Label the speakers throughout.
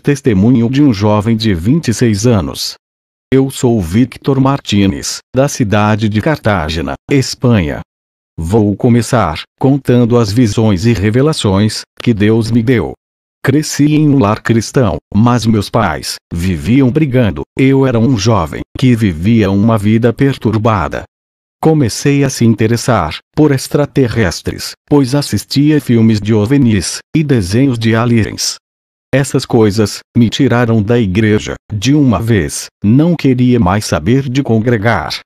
Speaker 1: testemunho de um jovem de 26 anos. Eu sou Victor Martínez, da cidade de Cartagena, Espanha. Vou começar contando as visões e revelações que Deus me deu. Cresci em um lar cristão, mas meus pais viviam brigando. Eu era um jovem que vivia uma vida perturbada. Comecei a se interessar por extraterrestres, pois assistia filmes de OVNIs e desenhos de aliens. Essas coisas me tiraram da igreja de uma vez. Não queria mais saber de congregar.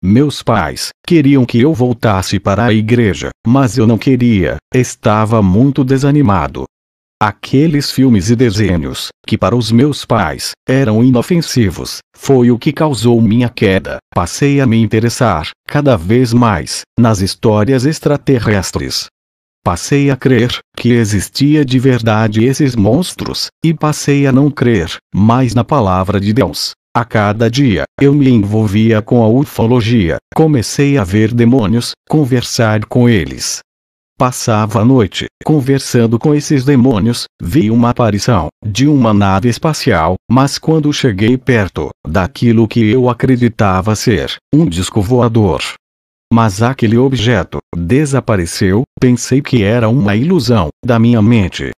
Speaker 1: Meus pais queriam que eu voltasse para a igreja, mas eu não queria. Estava muito desanimado. Aqueles filmes e desenhos, que para os meus pais eram inofensivos, foi o que causou minha queda. Passei a me interessar cada vez mais nas histórias extraterrestres. Passei a crer que existia de verdade esses monstros, e passei a não crer mais na palavra de Deus. A cada dia, eu me envolvia com a ufologia. Comecei a ver demônios, conversar com eles. Passava a noite conversando com esses demônios. Vi uma aparição de uma nave espacial, mas quando cheguei perto daquilo que eu acreditava ser um disco voador, mas aquele objeto desapareceu. Pensei que era uma ilusão da minha mente.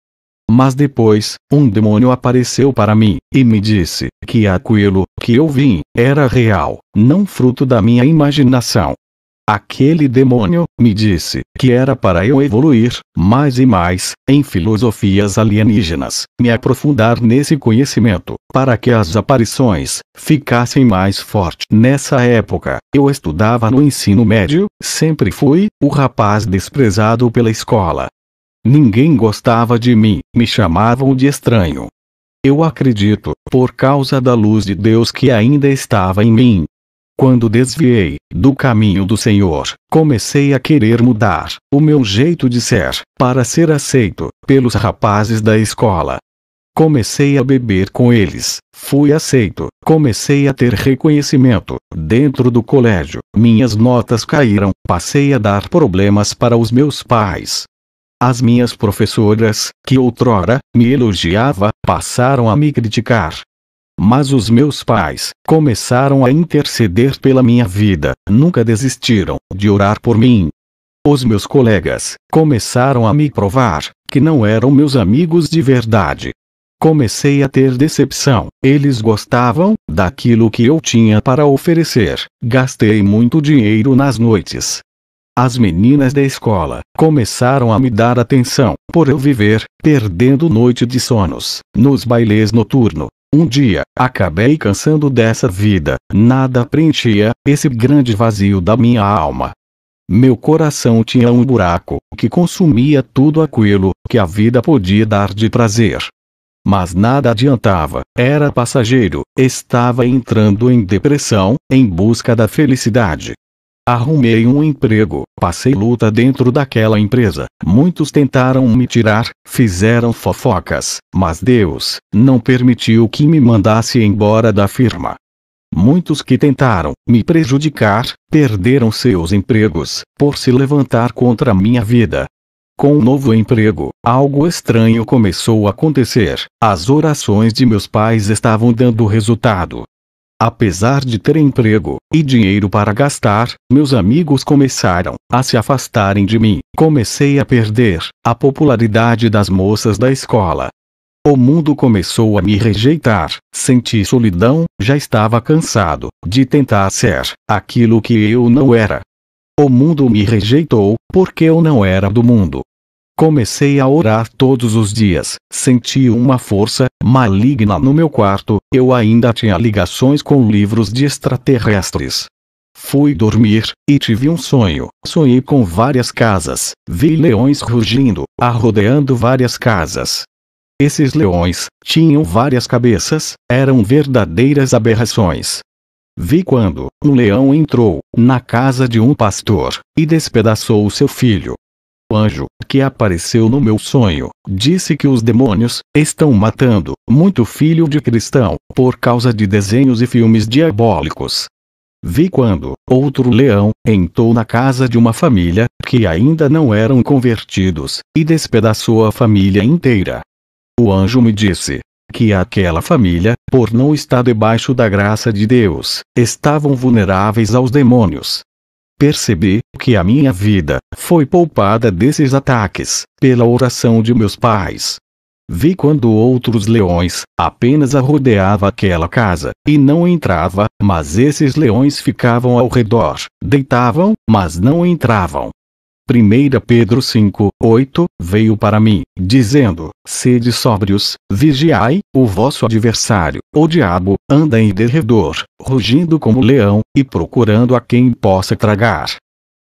Speaker 1: Mas depois, um demônio apareceu para mim e me disse que aquilo que eu vi era real, não fruto da minha imaginação. Aquele demônio me disse que era para eu evoluir mais e mais em filosofias alienígenas, me aprofundar nesse conhecimento, para que as aparições ficassem mais fortes. Nessa época, eu estudava no ensino médio. Sempre fui o rapaz desprezado pela escola. Ninguém gostava de mim, me chamavam de estranho. Eu acredito, por causa da luz de Deus que ainda estava em mim. Quando desviei do caminho do Senhor, comecei a querer mudar o meu jeito de ser, para ser aceito pelos rapazes da escola. Comecei a beber com eles, fui aceito, comecei a ter reconhecimento dentro do colégio. Minhas notas caíram, passei a dar problemas para os meus pais. As minhas professoras, que outrora me elogiava, passaram a me criticar. Mas os meus pais começaram a interceder pela minha vida, nunca desistiram de orar por mim. Os meus colegas começaram a me provar que não eram meus amigos de verdade. Comecei a ter decepção. Eles gostavam daquilo que eu tinha para oferecer. Gastei muito dinheiro nas noites. As meninas da escola começaram a me dar atenção, por eu viver perdendo noite de sonos nos bailes noturnos. Um dia, acabei cansando dessa vida. Nada preenchia esse grande vazio da minha alma. Meu coração tinha um buraco que consumia tudo aquilo que a vida podia dar de prazer. Mas nada adiantava, era passageiro. Estava entrando em depressão, em busca da felicidade. Arrumei um emprego, passei luta dentro daquela empresa. Muitos tentaram me tirar, fizeram fofocas, mas Deus não permitiu que me mandasse embora da firma. Muitos que tentaram me prejudicar, perderam seus empregos, por se levantar contra a minha vida. Com um novo emprego, algo estranho começou a acontecer. As orações de meus pais estavam dando resultado. Apesar de ter emprego e dinheiro para gastar, meus amigos começaram a se afastarem de mim. Comecei a perder a popularidade das moças da escola. O mundo começou a me rejeitar. Senti solidão, já estava cansado de tentar ser aquilo que eu não era. O mundo me rejeitou, porque eu não era do mundo. Comecei a orar todos os dias. Senti uma força maligna no meu quarto. Eu ainda tinha ligações com livros de extraterrestres. Fui dormir e tive um sonho. Sonhei com várias casas. Vi leões rugindo, rodeando várias casas. Esses leões tinham várias cabeças, eram verdadeiras aberrações. Vi quando um leão entrou na casa de um pastor e despedaçou seu filho. O anjo, que apareceu no meu sonho, disse que os demônios estão matando muito filho de cristão, por causa de desenhos e filmes diabólicos. Vi quando outro leão entrou na casa de uma família, que ainda não eram convertidos, e despedaçou a família inteira. O anjo me disse que aquela família, por não estar debaixo da graça de Deus, estavam vulneráveis aos demônios. Percebi que a minha vida foi poupada desses ataques, pela oração de meus pais. Vi quando outros leões apenas rodeavam aquela casa, e não entrava, mas esses leões ficavam ao redor, deitavam, mas não entravam. 1 Pedro 5:8 veio para mim, dizendo: sede sóbrios, vigiai, o vosso adversário, o diabo, anda em derredor, rugindo como leão, e procurando a quem possa tragar.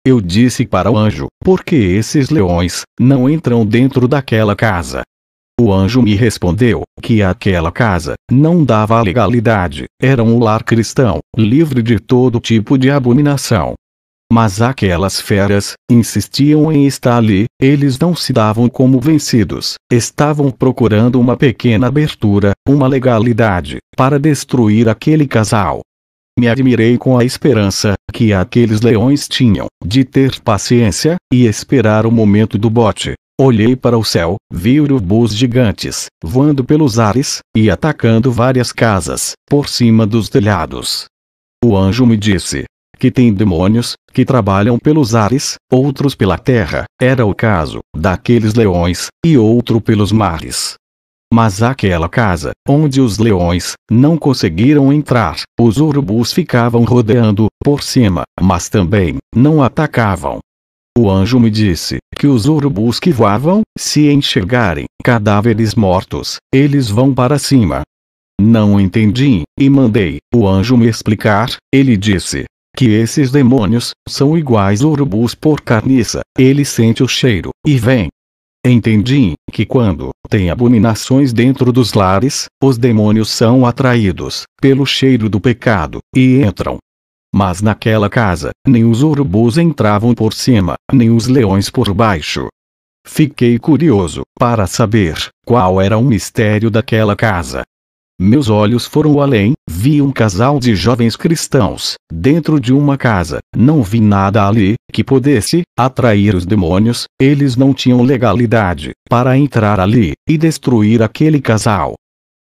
Speaker 1: Eu disse para o anjo: por que esses leões não entram dentro daquela casa? O anjo me respondeu que aquela casa não dava legalidade, era um lar cristão, livre de todo tipo de abominação. Mas aquelas feras insistiam em estar ali, eles não se davam como vencidos, estavam procurando uma pequena abertura, uma legalidade, para destruir aquele casal. Me admirei com a esperança que aqueles leões tinham, de ter paciência, e esperar o momento do bote. Olhei para o céu, vi urubus gigantes, voando pelos ares, e atacando várias casas, por cima dos telhados. O anjo me disse que tem demônios, que trabalham pelos ares, outros pela terra, era o caso daqueles leões, e outro pelos mares. Mas aquela casa, onde os leões não conseguiram entrar, os urubus ficavam rodeando por cima, mas também não atacavam. O anjo me disse que os urubus que voavam, se enxergarem cadáveres mortos, eles vão para cima. Não entendi, e mandei o anjo me explicar. Ele disse que esses demônios são iguais urubus por carniça, ele sente o cheiro, e vem. Entendi que quando tem abominações dentro dos lares, os demônios são atraídos pelo cheiro do pecado, e entram. Mas naquela casa, nem os urubus entravam por cima, nem os leões por baixo. Fiquei curioso para saber qual era o mistério daquela casa. Meus olhos foram além, vi um casal de jovens cristãos, dentro de uma casa, não vi nada ali, que pudesse atrair os demônios, eles não tinham legalidade, para entrar ali, e destruir aquele casal.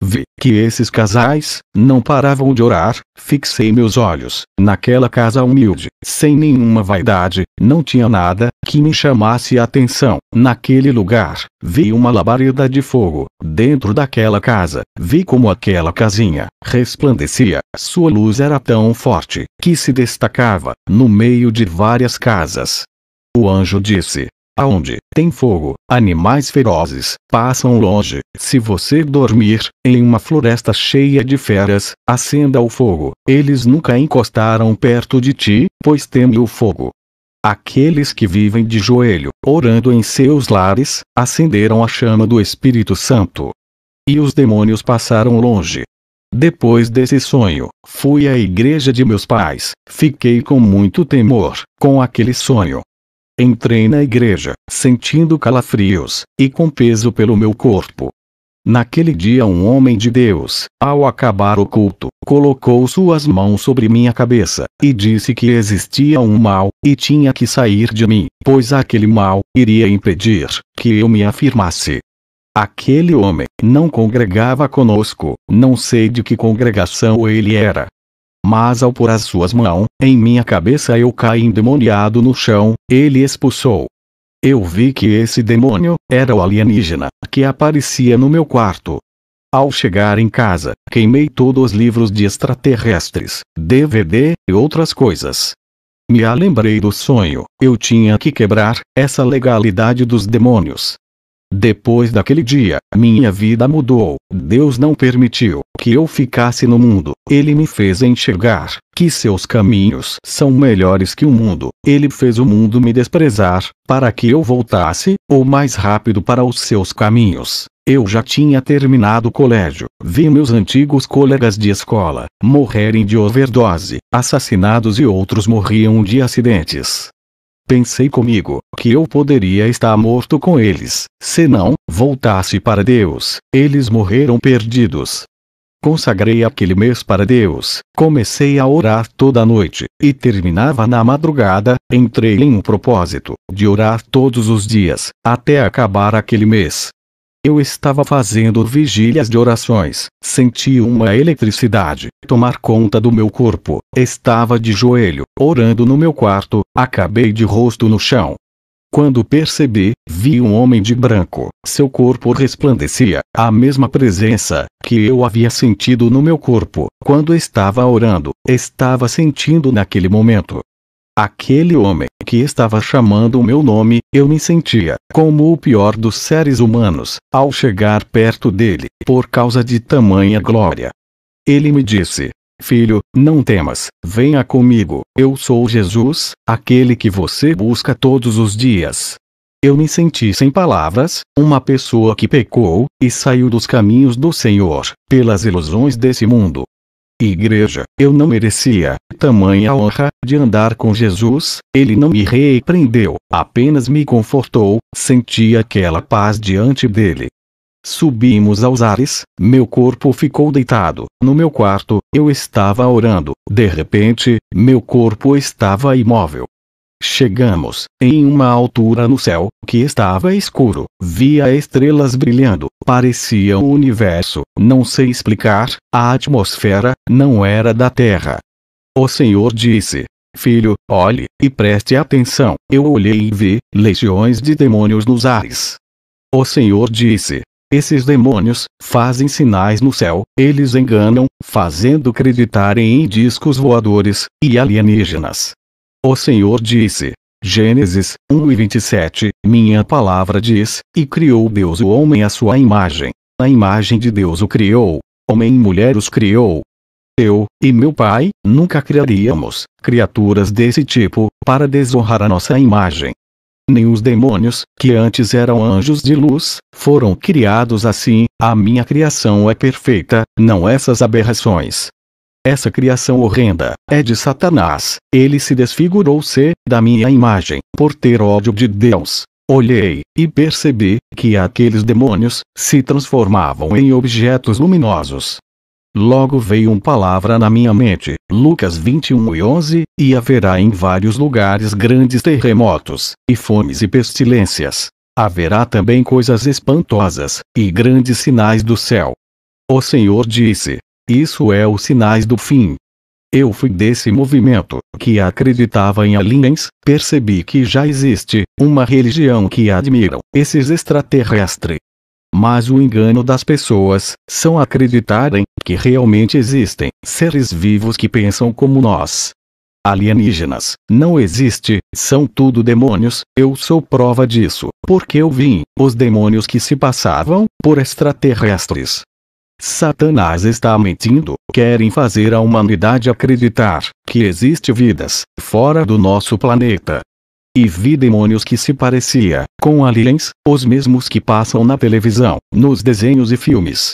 Speaker 1: Vi que esses casais não paravam de orar, fixei meus olhos naquela casa humilde, sem nenhuma vaidade, não tinha nada que me chamasse a atenção. Naquele lugar, vi uma labareda de fogo dentro daquela casa, vi como aquela casinha resplandecia, sua luz era tão forte que se destacava no meio de várias casas. O anjo disse: aonde tem fogo, animais ferozes passam longe. Se você dormir em uma floresta cheia de feras, acenda o fogo. Eles nunca encostaram perto de ti, pois temem o fogo. Aqueles que vivem de joelho, orando em seus lares, acenderam a chama do Espírito Santo. E os demônios passaram longe. Depois desse sonho, fui à igreja de meus pais. Fiquei com muito temor com aquele sonho. Entrei na igreja, sentindo calafrios, e com peso pelo meu corpo. Naquele dia um homem de Deus, ao acabar o culto, colocou suas mãos sobre minha cabeça, e disse que existia um mal, e tinha que sair de mim, pois aquele mal iria impedir que eu me afirmasse. Aquele homem não congregava conosco, não sei de que congregação ele era. Mas ao pôr as suas mãos em minha cabeça eu caí endemoniado no chão, ele expulsou. Eu vi que esse demônio era o alienígena que aparecia no meu quarto. Ao chegar em casa, queimei todos os livros de extraterrestres, DVD e outras coisas. Me lembrei do sonho, eu tinha que quebrar essa legalidade dos demônios. Depois daquele dia, minha vida mudou. Deus não permitiu que eu ficasse no mundo. Ele me fez enxergar que seus caminhos são melhores que o mundo. Ele fez o mundo me desprezar, para que eu voltasse o mais rápido para os seus caminhos. Eu já tinha terminado o colégio. Vi meus antigos colegas de escola morrerem de overdose, assassinados, e outros morriam de acidentes. Pensei comigo que eu poderia estar morto com eles, se não voltasse para Deus. Eles morreram perdidos. Consagrei aquele mês para Deus, comecei a orar toda noite, e terminava na madrugada. Entrei em um propósito de orar todos os dias, até acabar aquele mês. Eu estava fazendo vigílias de orações, senti uma eletricidade tomar conta do meu corpo, estava de joelho, orando no meu quarto, acabei de rosto no chão. Quando percebi, vi um homem de branco, seu corpo resplandecia, a mesma presença que eu havia sentido no meu corpo, quando estava orando, estava sentindo naquele momento. Aquele homem que estava chamando o meu nome, eu me sentia como o pior dos seres humanos, ao chegar perto dele, por causa de tamanha glória. Ele me disse: filho, não temas, venha comigo, eu sou Jesus, aquele que você busca todos os dias. Eu me senti sem palavras, uma pessoa que pecou, e saiu dos caminhos do Senhor, pelas ilusões desse mundo. Igreja, eu não merecia tamanha honra de andar com Jesus, ele não me repreendeu, apenas me confortou, senti aquela paz diante dele. Subimos aos ares, meu corpo ficou deitado, no meu quarto, eu estava orando, de repente, meu corpo estava imóvel. Chegamos, em uma altura no céu, que estava escuro, via estrelas brilhando, parecia um universo, não sei explicar, a atmosfera, não era da Terra. O Senhor disse: filho, olhe, e preste atenção, eu olhei e vi, legiões de demônios nos ares. O Senhor disse: esses demônios, fazem sinais no céu, eles enganam, fazendo acreditarem em discos voadores, e alienígenas. O Senhor disse, Gênesis 1:27, minha palavra diz, e criou Deus o homem à sua imagem. A imagem de Deus o criou, homem e mulher os criou. Eu, e meu pai, nunca criaríamos criaturas desse tipo, para desonrar a nossa imagem. Nem os demônios, que antes eram anjos de luz, foram criados assim, a minha criação é perfeita, não essas aberrações. Essa criação horrenda, é de Satanás, ele se desfigurou-se, da minha imagem, por ter ódio de Deus. Olhei, e percebi, que aqueles demônios, se transformavam em objetos luminosos. Logo veio uma palavra na minha mente, Lucas 21:11, e haverá em vários lugares grandes terremotos, e fomes e pestilências. Haverá também coisas espantosas, e grandes sinais do céu. O Senhor disse, isso é os sinais do fim. Eu fui desse movimento, que acreditava em aliens, percebi que já existe uma religião que admiram esses extraterrestres. Mas o engano das pessoas, são acreditarem que realmente existem seres vivos que pensam como nós. Alienígenas, não existe, são tudo demônios, eu sou prova disso, porque eu vi os demônios que se passavam por extraterrestres. Satanás está mentindo, querem fazer a humanidade acreditar que existe vidas fora do nosso planeta. E vi demônios que se parecia com aliens, os mesmos que passam na televisão, nos desenhos e filmes.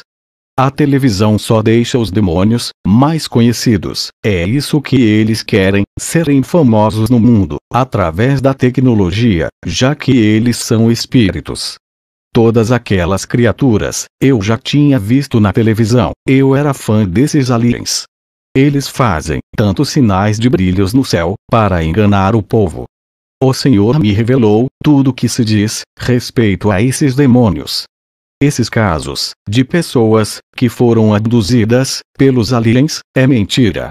Speaker 1: A televisão só deixa os demônios mais conhecidos, é isso que eles querem, serem famosos no mundo, através da tecnologia, já que eles são espíritos. Todas aquelas criaturas, eu já tinha visto na televisão, eu era fã desses aliens. Eles fazem tantos sinais de brilhos no céu, para enganar o povo. O Senhor me revelou tudo o que se diz respeito a esses demônios. Esses casos, de pessoas que foram abduzidas pelos aliens, é mentira.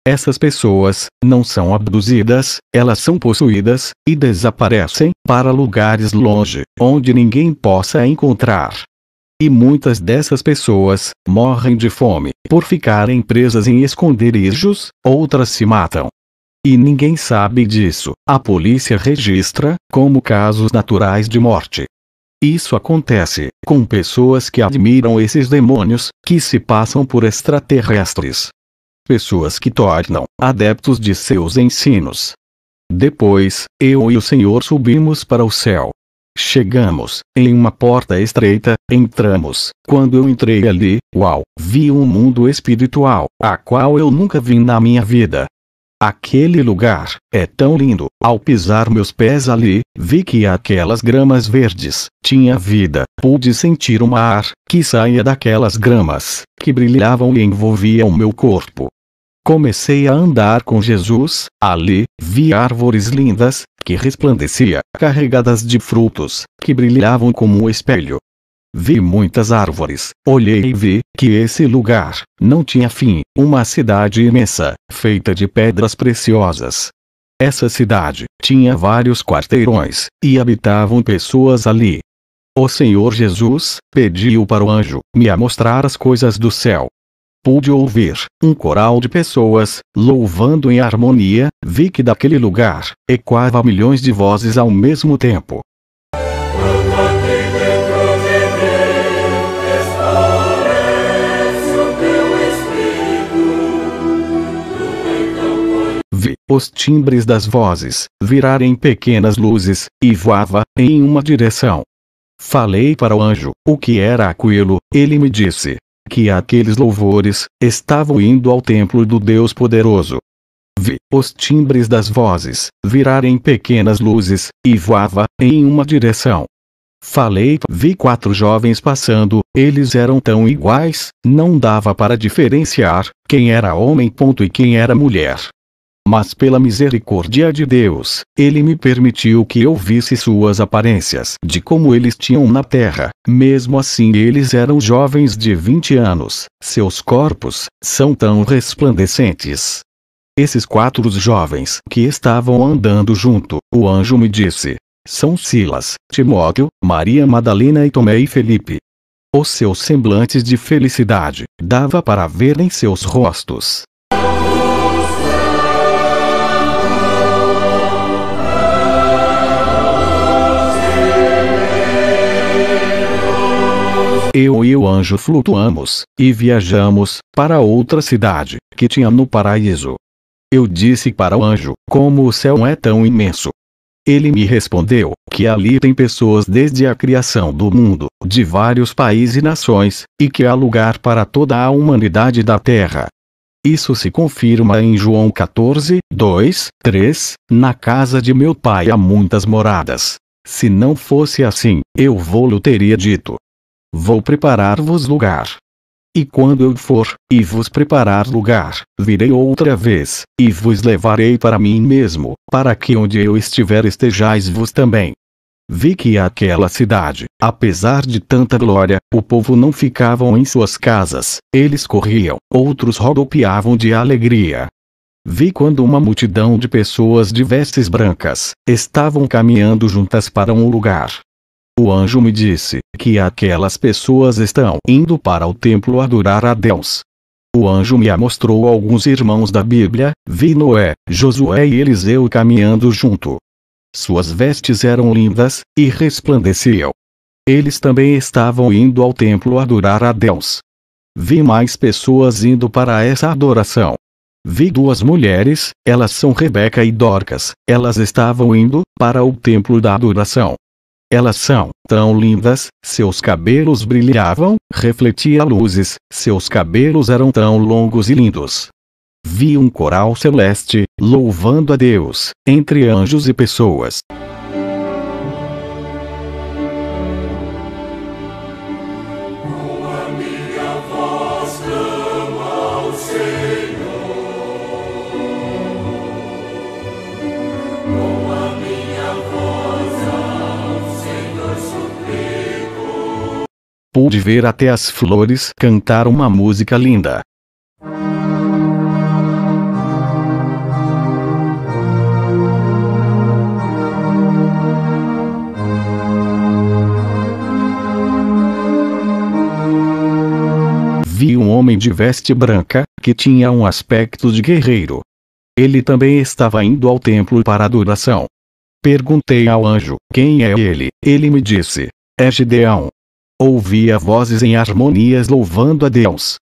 Speaker 1: Essas pessoas não são abduzidas, elas são possuídas, e desaparecem para lugares longe, onde ninguém possa encontrar. E muitas dessas pessoas morrem de fome, por ficarem presas em esconderijos, outras se matam. E ninguém sabe disso, a polícia registra como casos naturais de morte. Isso acontece com pessoas que admiram esses demônios, que se passam por extraterrestres. Pessoas que tornam adeptos de seus ensinos. Depois, eu e o Senhor subimos para o céu. Chegamos em uma porta estreita, entramos. Quando eu entrei ali, uau, vi um mundo espiritual, a qual eu nunca vi na minha vida. Aquele lugar é tão lindo, ao pisar meus pés ali, vi que aquelas gramas verdes tinha vida, pude sentir um ar que saía daquelas gramas, que brilhavam e envolviam o meu corpo. Comecei a andar com Jesus, ali, vi árvores lindas, que resplandeciam, carregadas de frutos, que brilhavam como um espelho. Vi muitas árvores, olhei e vi que esse lugar não tinha fim, uma cidade imensa, feita de pedras preciosas. Essa cidade tinha vários quarteirões, e habitavam pessoas ali. O Senhor Jesus pediu para o anjo me mostrar as coisas do céu. Pude ouvir um coral de pessoas louvando em harmonia. Vi que daquele lugar ecoava milhões de vozes ao mesmo tempo. Vi os timbres das vozes virarem pequenas luzes, e voava em uma direção. Falei para o anjo o que era aquilo. Ele me disse que aqueles louvores estavam indo ao templo do Deus poderoso. Vi os timbres das vozes virarem pequenas luzes, e voava em uma direção. Vi 4 jovens passando, eles eram tão iguais, não dava para diferenciar quem era homem e quem era mulher. Mas pela misericórdia de Deus, Ele me permitiu que eu visse suas aparências de como eles tinham na terra. Mesmo assim eles eram jovens de 20 anos, seus corpos são tão resplandecentes. Esses 4 jovens que estavam andando junto, o anjo me disse, são Silas, Timóteo, Maria Madalena e Tomé e Felipe. Os seus semblantes de felicidade dava para ver em seus rostos. Eu e o anjo flutuamos, e viajamos para outra cidade, que tinha no paraíso. Eu disse para o anjo, como o céu é tão imenso. Ele me respondeu, que ali tem pessoas desde a criação do mundo, de vários países e nações, e que há lugar para toda a humanidade da terra. Isso se confirma em João 14, 2, 3, na casa de meu pai há muitas moradas. Se não fosse assim, eu vou-lhe teria dito. Vou preparar-vos lugar. E quando eu for, e vos preparar lugar, virei outra vez, e vos levarei para mim mesmo, para que onde eu estiver estejais vos também. Vi que aquela cidade, apesar de tanta glória, o povo não ficavam em suas casas, eles corriam, outros rodopiavam de alegria. Vi quando uma multidão de pessoas de vestes brancas estavam caminhando juntas para um lugar. O anjo me disse que aquelas pessoas estão indo para o templo adorar a Deus. O anjo me mostrou alguns irmãos da Bíblia, vi Noé, Josué e Eliseu caminhando junto. Suas vestes eram lindas, e resplandeciam. Eles também estavam indo ao templo adorar a Deus. Vi mais pessoas indo para essa adoração. Vi 2 mulheres, elas são Rebeca e Dorcas, elas estavam indo para o templo da adoração. Elas são tão lindas, seus cabelos brilhavam, refletia luzes, seus cabelos eram tão longos e lindos. Vi um coral celeste, louvando a Deus, entre anjos e pessoas. Pude ver até as flores cantar uma música linda. Vi um homem de veste branca, que tinha um aspecto de guerreiro. Ele também estava indo ao templo para adoração. Perguntei ao anjo, quem é ele? Ele me disse, é Gideão. Ouvia vozes em harmonias louvando a Deus.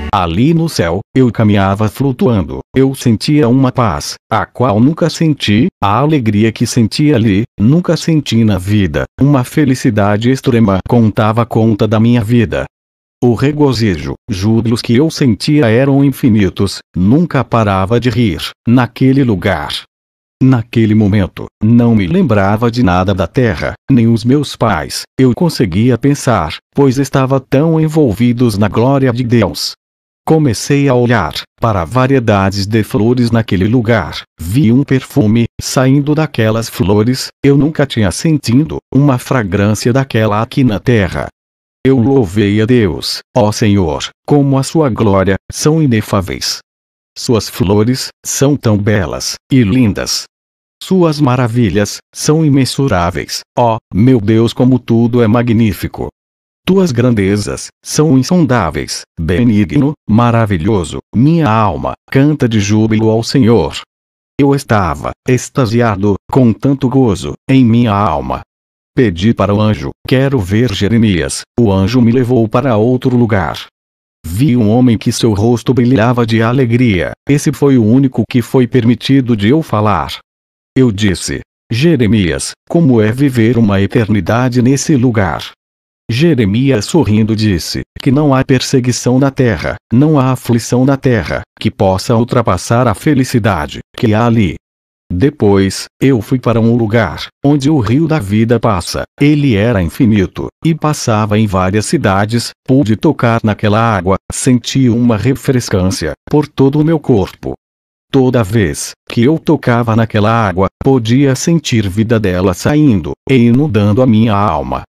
Speaker 1: Ali no céu, eu caminhava flutuando, eu sentia uma paz, a qual nunca senti, a alegria que senti ali, nunca senti na vida, uma felicidade extrema contava conta da minha vida. O regozijo, júbilos que eu sentia eram infinitos, nunca parava de rir, naquele lugar. Naquele momento, não me lembrava de nada da terra, nem os meus pais. Eu conseguia pensar, pois estava tão envolvidos na glória de Deus. Comecei a olhar para variedades de flores naquele lugar. Vi um perfume saindo daquelas flores. Eu nunca tinha sentido uma fragrância daquela aqui na terra. Eu louvei a Deus, ó Senhor, como a sua glória são inefáveis. Suas flores são tão belas e lindas. Suas maravilhas são imensuráveis, ó meu Deus, como tudo é magnífico. Tuas grandezas são insondáveis, benigno, maravilhoso. Minha alma canta de júbilo ao Senhor. Eu estava extasiado, com tanto gozo, em minha alma. Pedi para o anjo, quero ver Jeremias. O anjo me levou para outro lugar. Vi um homem que seu rosto brilhava de alegria. Esse foi o único que foi permitido de eu falar. Eu disse: Jeremias, como é viver uma eternidade nesse lugar? Jeremias sorrindo disse, que não há perseguição na terra, não há aflição na terra, que possa ultrapassar a felicidade que há ali. Depois, eu fui para um lugar, onde o rio da vida passa. Ele era infinito, e passava em várias cidades. Pude tocar naquela água, senti uma refrescância por todo o meu corpo. Toda vez que eu tocava naquela água, podia sentir vida dela saindo, e inundando a minha alma.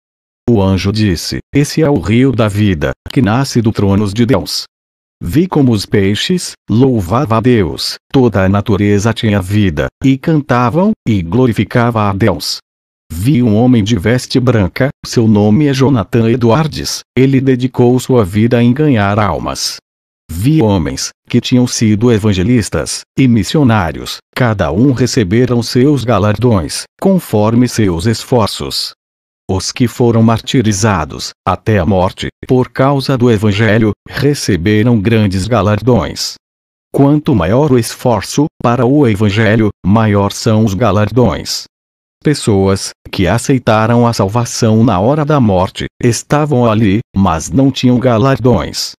Speaker 1: O anjo disse, esse é o rio da vida, que nasce do trono de Deus. Vi como os peixes louvavam a Deus, toda a natureza tinha vida, e cantavam, e glorificava a Deus. Vi um homem de veste branca, seu nome é Jonathan Edwards, ele dedicou sua vida em ganhar almas. Vi homens, que tinham sido evangelistas, e missionários, cada um receberam seus galardões, conforme seus esforços. Os que foram martirizados, até a morte, por causa do Evangelho, receberam grandes galardões. Quanto maior o esforço para o Evangelho, maior são os galardões. Pessoas que aceitaram a salvação na hora da morte, estavam ali, mas não tinham galardões.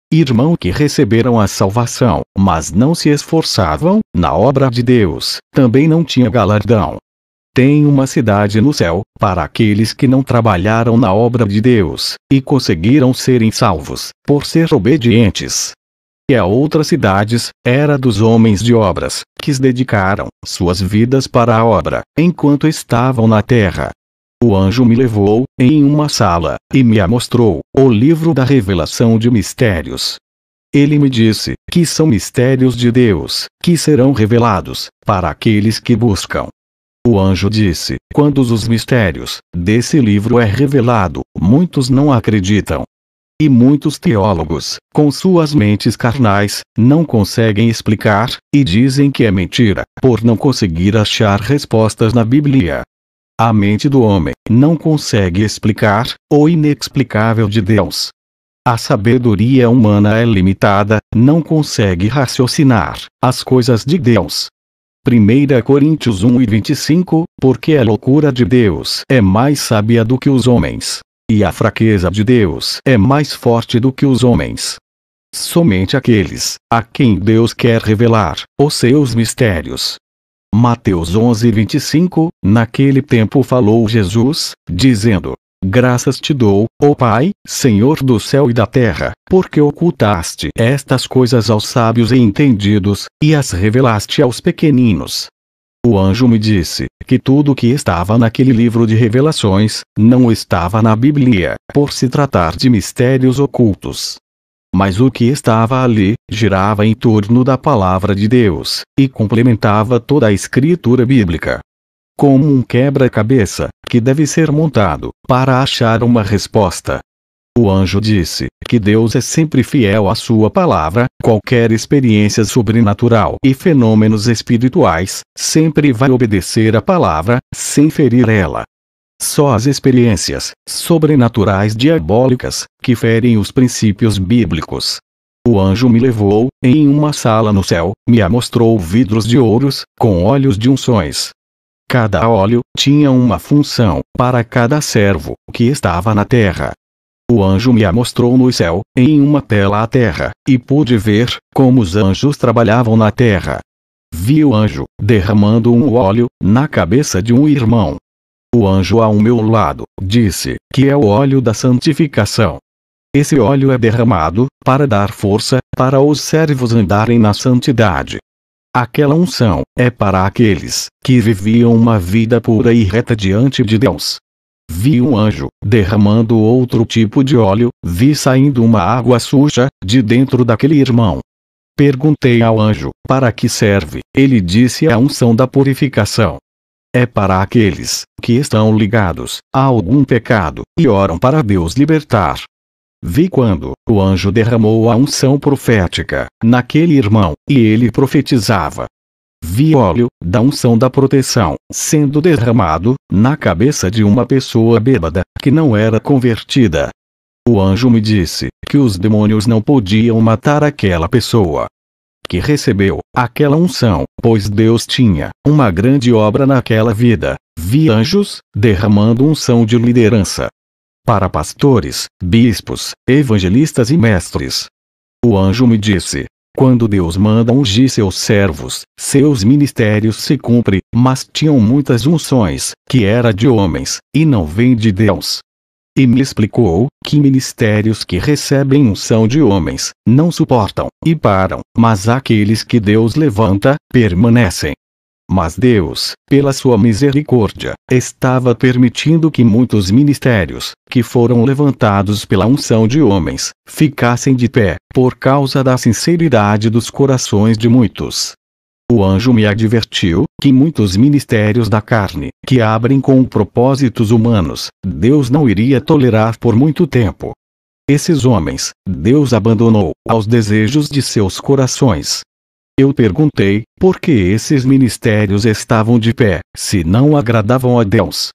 Speaker 1: Irmãos que receberam a salvação, mas não se esforçavam na obra de Deus, também não tinham galardão. Tem uma cidade no céu, para aqueles que não trabalharam na obra de Deus, e conseguiram serem salvos, por ser obedientes. E a outras cidades, era dos homens de obras, que se dedicaram suas vidas para a obra, enquanto estavam na terra. O anjo me levou, em uma sala, e me mostrou, o livro da revelação de mistérios. Ele me disse, que são mistérios de Deus, que serão revelados, para aqueles que buscam. O anjo disse, quando os mistérios desse livro é revelado, muitos não acreditam. E muitos teólogos, com suas mentes carnais, não conseguem explicar, e dizem que é mentira, por não conseguir achar respostas na Bíblia. A mente do homem não consegue explicar o inexplicável de Deus. A sabedoria humana é limitada, não consegue raciocinar as coisas de Deus. 1 Coríntios 1:25, porque a loucura de Deus é mais sábia do que os homens, e a fraqueza de Deus é mais forte do que os homens. Somente aqueles a quem Deus quer revelar os seus mistérios. Mateus 11:25, naquele tempo falou Jesus, dizendo, graças te dou, ó Pai, Senhor do céu e da terra, porque ocultaste estas coisas aos sábios e entendidos, e as revelaste aos pequeninos. O anjo me disse, que tudo que estava naquele livro de revelações, não estava na Bíblia, por se tratar de mistérios ocultos. Mas o que estava ali, girava em torno da palavra de Deus, e complementava toda a escritura bíblica. Como um quebra-cabeça, que deve ser montado, para achar uma resposta. O anjo disse, que Deus é sempre fiel à sua palavra, qualquer experiência sobrenatural e fenômenos espirituais, sempre vai obedecer à palavra, sem ferir ela. Só as experiências sobrenaturais diabólicas, que ferem os princípios bíblicos. O anjo me levou, em uma sala no céu, me mostrou vidros de ouros, com óleos de unções. Cada óleo tinha uma função, para cada servo que estava na terra. O anjo me mostrou no céu, em uma tela a terra, e pude ver como os anjos trabalhavam na terra. Vi o anjo derramando um óleo na cabeça de um irmão. O anjo ao meu lado disse que é o óleo da santificação. Esse óleo é derramado para dar força para os servos andarem na santidade. Aquela unção é para aqueles que viviam uma vida pura e reta diante de Deus. Vi um anjo derramando outro tipo de óleo, vi saindo uma água suja de dentro daquele irmão. Perguntei ao anjo, para que serve? Ele disse: a unção da purificação. É para aqueles que estão ligados a algum pecado e oram para Deus libertar. Vi quando o anjo derramou a unção profética naquele irmão, e ele profetizava. Vi óleo da unção da proteção sendo derramado na cabeça de uma pessoa bêbada que não era convertida. O anjo me disse que os demônios não podiam matar aquela pessoa que recebeu aquela unção, pois Deus tinha uma grande obra naquela vida. Vi anjos derramando unção de liderança para pastores, bispos, evangelistas e mestres. O anjo me disse: quando Deus manda ungir seus servos, seus ministérios se cumprem, mas tinham muitas unções que era de homens e não vem de Deus. E me explicou que ministérios que recebem unção de homens não suportam e param, mas aqueles que Deus levanta permanecem. Mas Deus, pela sua misericórdia, estava permitindo que muitos ministérios, que foram levantados pela unção de homens, ficassem de pé, por causa da sinceridade dos corações de muitos. O anjo me advertiu que muitos ministérios da carne, que abrem com propósitos humanos, Deus não iria tolerar por muito tempo. Esses homens, Deus abandonou aos desejos de seus corações. Eu perguntei por que esses ministérios estavam de pé, se não agradavam a Deus.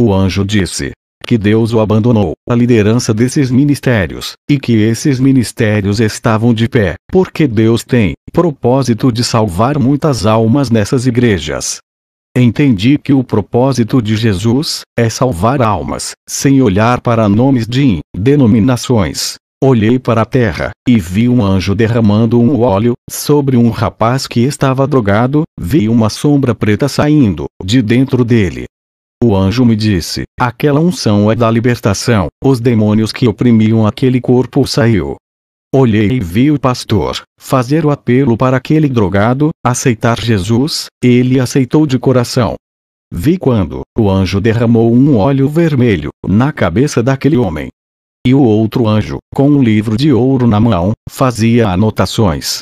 Speaker 1: O anjo disse que Deus o abandonou a liderança desses ministérios, e que esses ministérios estavam de pé, porque Deus tem propósito de salvar muitas almas nessas igrejas. Entendi que o propósito de Jesus é salvar almas, sem olhar para nomes de denominações. Olhei para a terra, e vi um anjo derramando um óleo sobre um rapaz que estava drogado, vi uma sombra preta saindo de dentro dele. O anjo me disse: aquela unção é da libertação, os demônios que oprimiam aquele corpo saiu. Olhei e vi o pastor fazer o apelo para aquele drogado aceitar Jesus, ele aceitou de coração. Vi quando o anjo derramou um óleo vermelho na cabeça daquele homem. E o outro anjo, com um livro de ouro na mão, fazia anotações.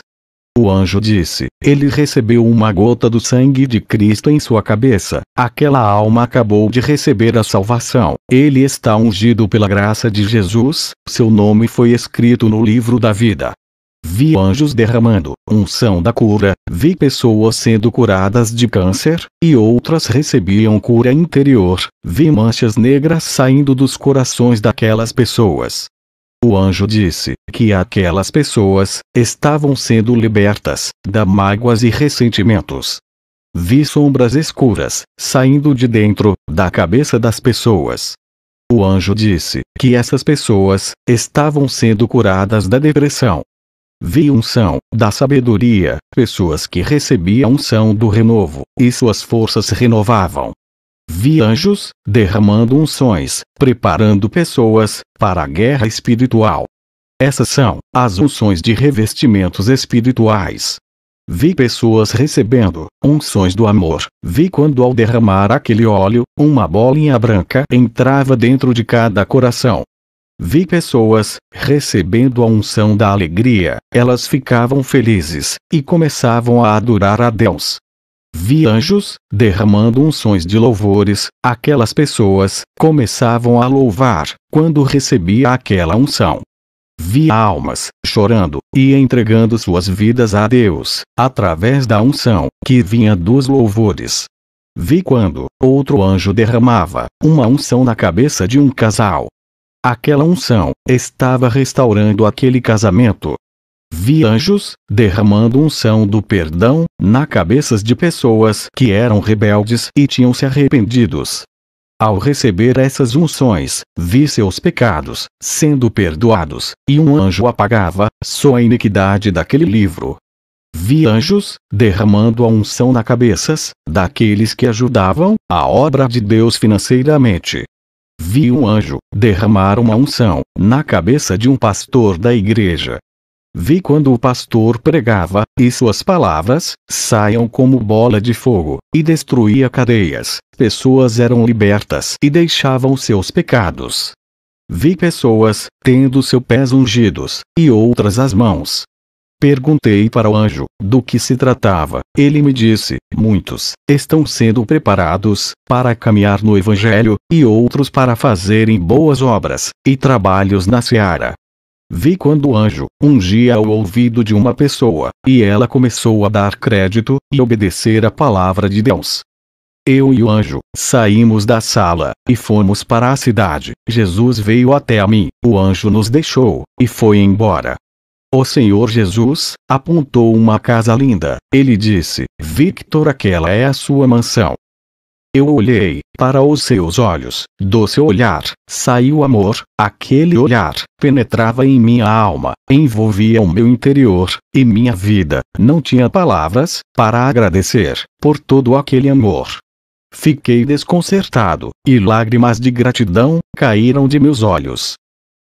Speaker 1: O anjo disse: ele recebeu uma gota do sangue de Cristo em sua cabeça, aquela alma acabou de receber a salvação, ele está ungido pela graça de Jesus, seu nome foi escrito no livro da vida. Vi anjos derramando unção da cura, vi pessoas sendo curadas de câncer, e outras recebiam cura interior, vi manchas negras saindo dos corações daquelas pessoas. O anjo disse que aquelas pessoas estavam sendo libertas de mágoas e ressentimentos. Vi sombras escuras saindo de dentro da cabeça das pessoas. O anjo disse que essas pessoas estavam sendo curadas da depressão. Vi unção da sabedoria, pessoas que recebiam unção do renovo, e suas forças se renovavam. Vi anjos derramando unções, preparando pessoas para a guerra espiritual. Essas são as unções de revestimentos espirituais. Vi pessoas recebendo unções do amor. Vi quando ao derramar aquele óleo, uma bolinha branca entrava dentro de cada coração. Vi pessoas recebendo a unção da alegria, elas ficavam felizes e começavam a adorar a Deus. Vi anjos derramando unções de louvores, aquelas pessoas começavam a louvar quando recebia aquela unção. Vi almas chorando e entregando suas vidas a Deus, através da unção que vinha dos louvores. Vi quando outro anjo derramava uma unção na cabeça de um casal. Aquela unção estava restaurando aquele casamento. Vi anjos derramando unção do perdão na cabeças de pessoas que eram rebeldes e tinham se arrependidos. Ao receber essas unções, vi seus pecados sendo perdoados, e um anjo apagava só a iniquidade daquele livro. Vi anjos, derramando a unção na cabeças daqueles que ajudavam a obra de Deus financeiramente. Vi um anjo derramar uma unção na cabeça de um pastor da igreja. Vi quando o pastor pregava, e suas palavras saiam como bola de fogo, e destruía cadeias. Pessoas eram libertas e deixavam seus pecados. Vi pessoas tendo seus pés ungidos, e outras as mãos. Perguntei para o anjo do que se tratava. Ele me disse: muitos estão sendo preparados para caminhar no Evangelho, e outros para fazerem boas obras e trabalhos na seara. Vi quando o anjo ungia o ouvido de uma pessoa, e ela começou a dar crédito e obedecer à palavra de Deus. Eu e o anjo saímos da sala e fomos para a cidade. Jesus veio até a mim, o anjo nos deixou e foi embora. O Senhor Jesus apontou uma casa linda. Ele disse: Victor, aquela é a sua mansão. Eu olhei para os seus olhos. Do seu olhar saiu amor. Aquele olhar penetrava em minha alma, envolvia o meu interior, e minha vida não tinha palavras para agradecer por todo aquele amor. Fiquei desconcertado, e lágrimas de gratidão caíram de meus olhos.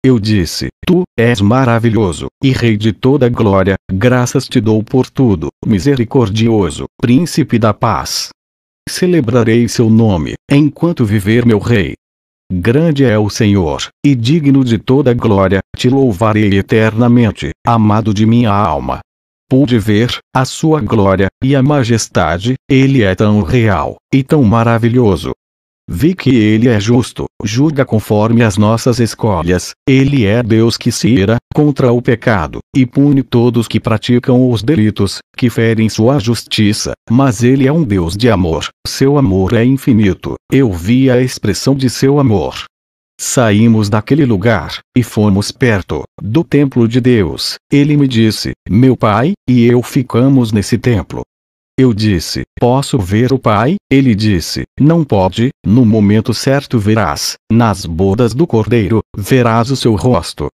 Speaker 1: Eu disse: Tu és maravilhoso, e Rei de toda glória, graças te dou por tudo, misericordioso, Príncipe da paz. Celebrarei seu nome, enquanto viver meu Rei. Grande é o Senhor, e digno de toda glória, te louvarei eternamente, amado de minha alma. Pude ver a sua glória e a majestade, ele é tão real e tão maravilhoso. Vi que ele é justo, julga conforme as nossas escolhas, ele é Deus que se ira contra o pecado, e pune todos que praticam os delitos, que ferem sua justiça, mas ele é um Deus de amor, seu amor é infinito. Eu vi a expressão de seu amor. Saímos daquele lugar, e fomos perto do templo de Deus. Ele me disse: meu pai e eu ficamos nesse templo. Eu disse: posso ver o Pai? Ele disse: não pode, no momento certo verás, nas bodas do Cordeiro, verás o seu rosto.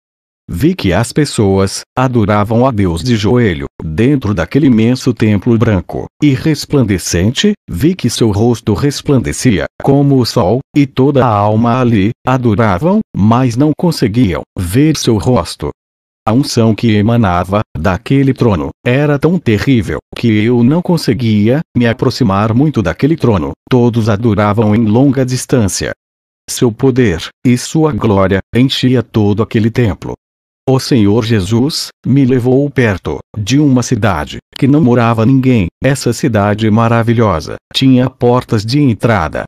Speaker 1: Vi que as pessoas adoravam a Deus de joelho, dentro daquele imenso templo branco e resplandecente. Vi que seu rosto resplandecia como o sol, e toda a alma ali adoravam, mas não conseguiam ver seu rosto. A unção que emanava daquele trono era tão terrível que eu não conseguia me aproximar muito daquele trono. Todos adoravam em longa distância. Seu poder e sua glória enchia todo aquele templo. O Senhor Jesus me levou perto de uma cidade que não morava ninguém. Essa cidade maravilhosa tinha portas de entrada.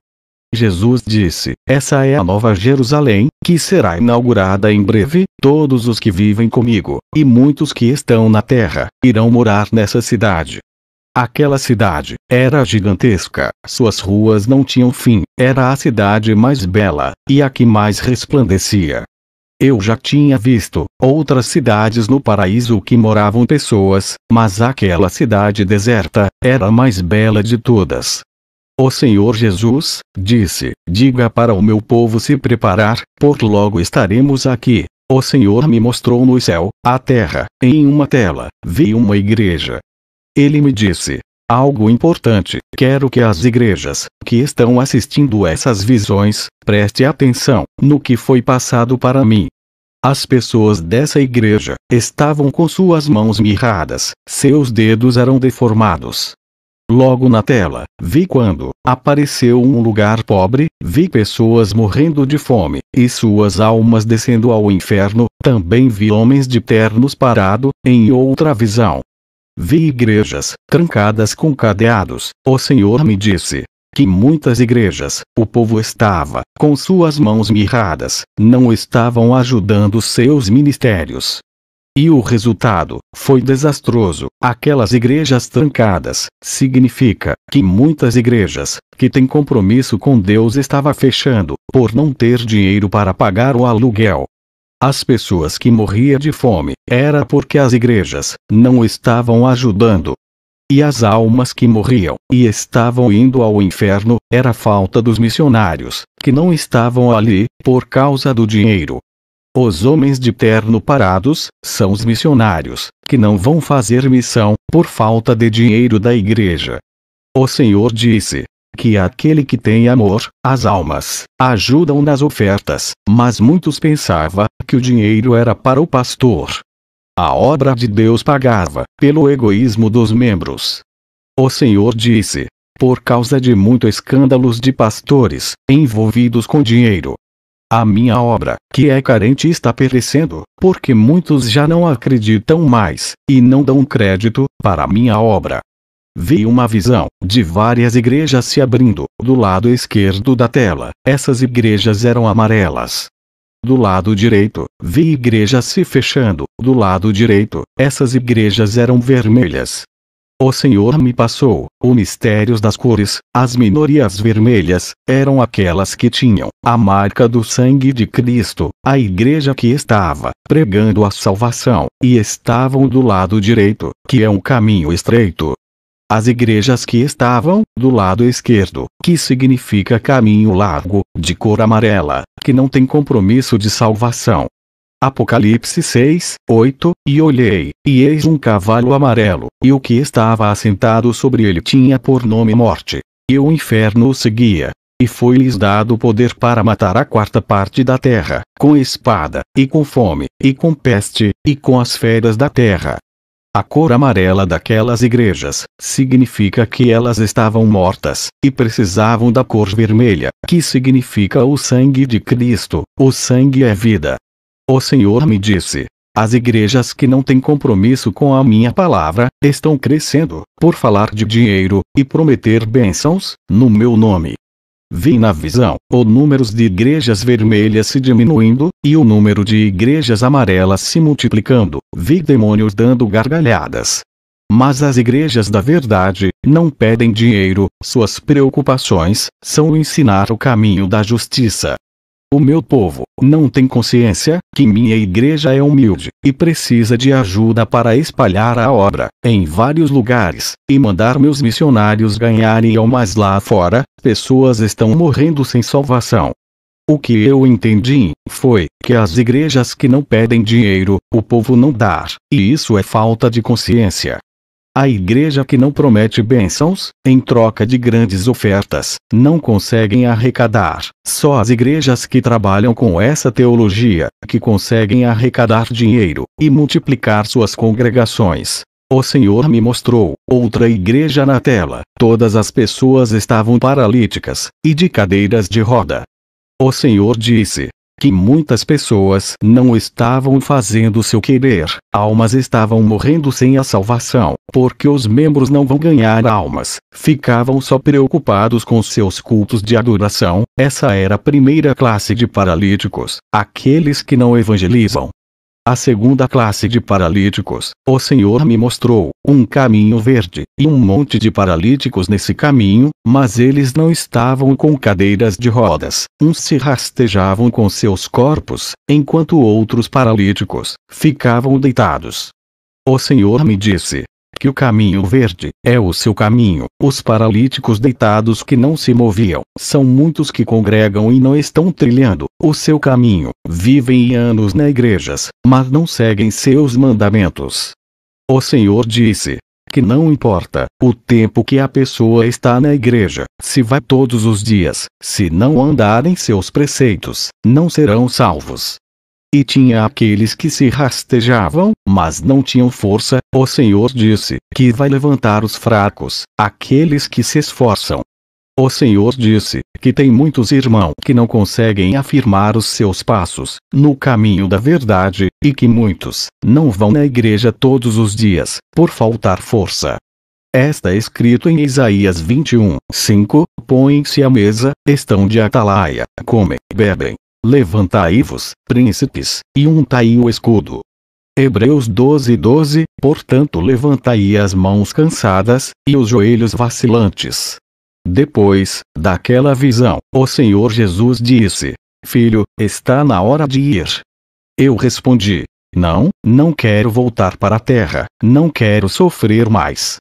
Speaker 1: Jesus disse: essa é a nova Jerusalém, que será inaugurada em breve. Todos os que vivem comigo, e muitos que estão na terra, irão morar nessa cidade. Aquela cidade era gigantesca, suas ruas não tinham fim, era a cidade mais bela, e a que mais resplandecia. Eu já tinha visto outras cidades no paraíso que moravam pessoas, mas aquela cidade deserta era a mais bela de todas. O Senhor Jesus disse: diga para o meu povo se preparar, por logo estaremos aqui. O Senhor me mostrou no céu, a terra, em uma tela, vi uma igreja. Ele me disse algo importante: quero que as igrejas que estão assistindo essas visões, preste atenção no que foi passado para mim. As pessoas dessa igreja estavam com suas mãos mirradas, seus dedos eram deformados. Logo na tela, vi quando apareceu um lugar pobre, vi pessoas morrendo de fome, e suas almas descendo ao inferno. Também vi homens de ternos parado, em outra visão. Vi igrejas trancadas com cadeados. O Senhor me disse que muitas igrejas, o povo estava com suas mãos mirradas, não estavam ajudando seus ministérios. E o resultado foi desastroso. Aquelas igrejas trancadas significa que muitas igrejas que têm compromisso com Deus estavam fechando por não ter dinheiro para pagar o aluguel. As pessoas que morriam de fome era porque as igrejas não estavam ajudando. E as almas que morriam e estavam indo ao inferno era a falta dos missionários que não estavam ali por causa do dinheiro. Os homens de terno parados são os missionários, que não vão fazer missão, por falta de dinheiro da igreja. O Senhor disse que aquele que tem amor às almas ajudam nas ofertas, mas muitos pensavam que o dinheiro era para o pastor. A obra de Deus pagava pelo egoísmo dos membros. O Senhor disse: por causa de muitos escândalos de pastores envolvidos com dinheiro, a minha obra, que é carente, está perecendo, porque muitos já não acreditam mais, e não dão crédito para a minha obra. Vi uma visão de várias igrejas se abrindo do lado esquerdo da tela. Essas igrejas eram amarelas. Do lado direito, vi igrejas se fechando. Do lado direito, essas igrejas eram vermelhas. O Senhor me passou os mistérios das cores. As minorias vermelhas eram aquelas que tinham a marca do sangue de Cristo, a igreja que estava pregando a salvação, e estavam do lado direito, que é um caminho estreito. As igrejas que estavam do lado esquerdo, que significa caminho largo, de cor amarela, que não tem compromisso de salvação. Apocalipse 6, 8, e olhei, e eis um cavalo amarelo, e o que estava assentado sobre ele tinha por nome Morte. E o inferno o seguia. E foi-lhes dado poder para matar a quarta parte da terra, com espada, e com fome, e com peste, e com as feras da terra. A cor amarela daquelas igrejas significa que elas estavam mortas, e precisavam da cor vermelha, que significa o sangue de Cristo. O sangue é vida. O Senhor me disse: as igrejas que não têm compromisso com a minha palavra, estão crescendo, por falar de dinheiro, e prometer bênçãos, no meu nome. Vi na visão, o número de igrejas vermelhas se diminuindo, e o número de igrejas amarelas se multiplicando. Vi demônios dando gargalhadas. Mas as igrejas da verdade não pedem dinheiro, suas preocupações são ensinar o caminho da justiça. O meu povo não tem consciência que minha igreja é humilde, e precisa de ajuda para espalhar a obra em vários lugares, e mandar meus missionários ganharem almas lá fora. Pessoas estão morrendo sem salvação. O que eu entendi foi que as igrejas que não pedem dinheiro, o povo não dá, e isso é falta de consciência. A igreja que não promete bênçãos, em troca de grandes ofertas, não conseguem arrecadar. Só as igrejas que trabalham com essa teologia, que conseguem arrecadar dinheiro, e multiplicar suas congregações. O Senhor me mostrou outra igreja na tela. Todas as pessoas estavam paralíticas, e de cadeiras de roda. O Senhor disse que muitas pessoas não estavam fazendo seu querer, almas estavam morrendo sem a salvação, porque os membros não vão ganhar almas, ficavam só preocupados com seus cultos de adoração. Essa era a primeira classe de paralíticos, aqueles que não evangelizam. A segunda classe de paralíticos, o Senhor me mostrou um caminho verde, e um monte de paralíticos nesse caminho, mas eles não estavam com cadeiras de rodas. Uns se rastejavam com seus corpos, enquanto outros paralíticos ficavam deitados. O Senhor me disse que o caminho verde é o seu caminho. Os paralíticos deitados que não se moviam, são muitos que congregam e não estão trilhando o seu caminho, vivem anos nas igrejas, mas não seguem seus mandamentos. O Senhor disse que não importa o tempo que a pessoa está na igreja, se vai todos os dias, se não andar em seus preceitos, não serão salvos. E tinha aqueles que se rastejavam, mas não tinham força. O Senhor disse que vai levantar os fracos, aqueles que se esforçam. O Senhor disse que tem muitos irmãos que não conseguem afirmar os seus passos no caminho da verdade, e que muitos não vão na igreja todos os dias, por faltar força. Está escrito em Isaías 21, 5, põem-se à mesa, estão de atalaia, comem, bebem. Levantai-vos, príncipes, e untai o escudo. Hebreus 12, 12, portanto levantai as mãos cansadas, e os joelhos vacilantes. Depois daquela visão, o Senhor Jesus disse: Filho, está na hora de ir. Eu respondi: não quero voltar para a terra, não quero sofrer mais.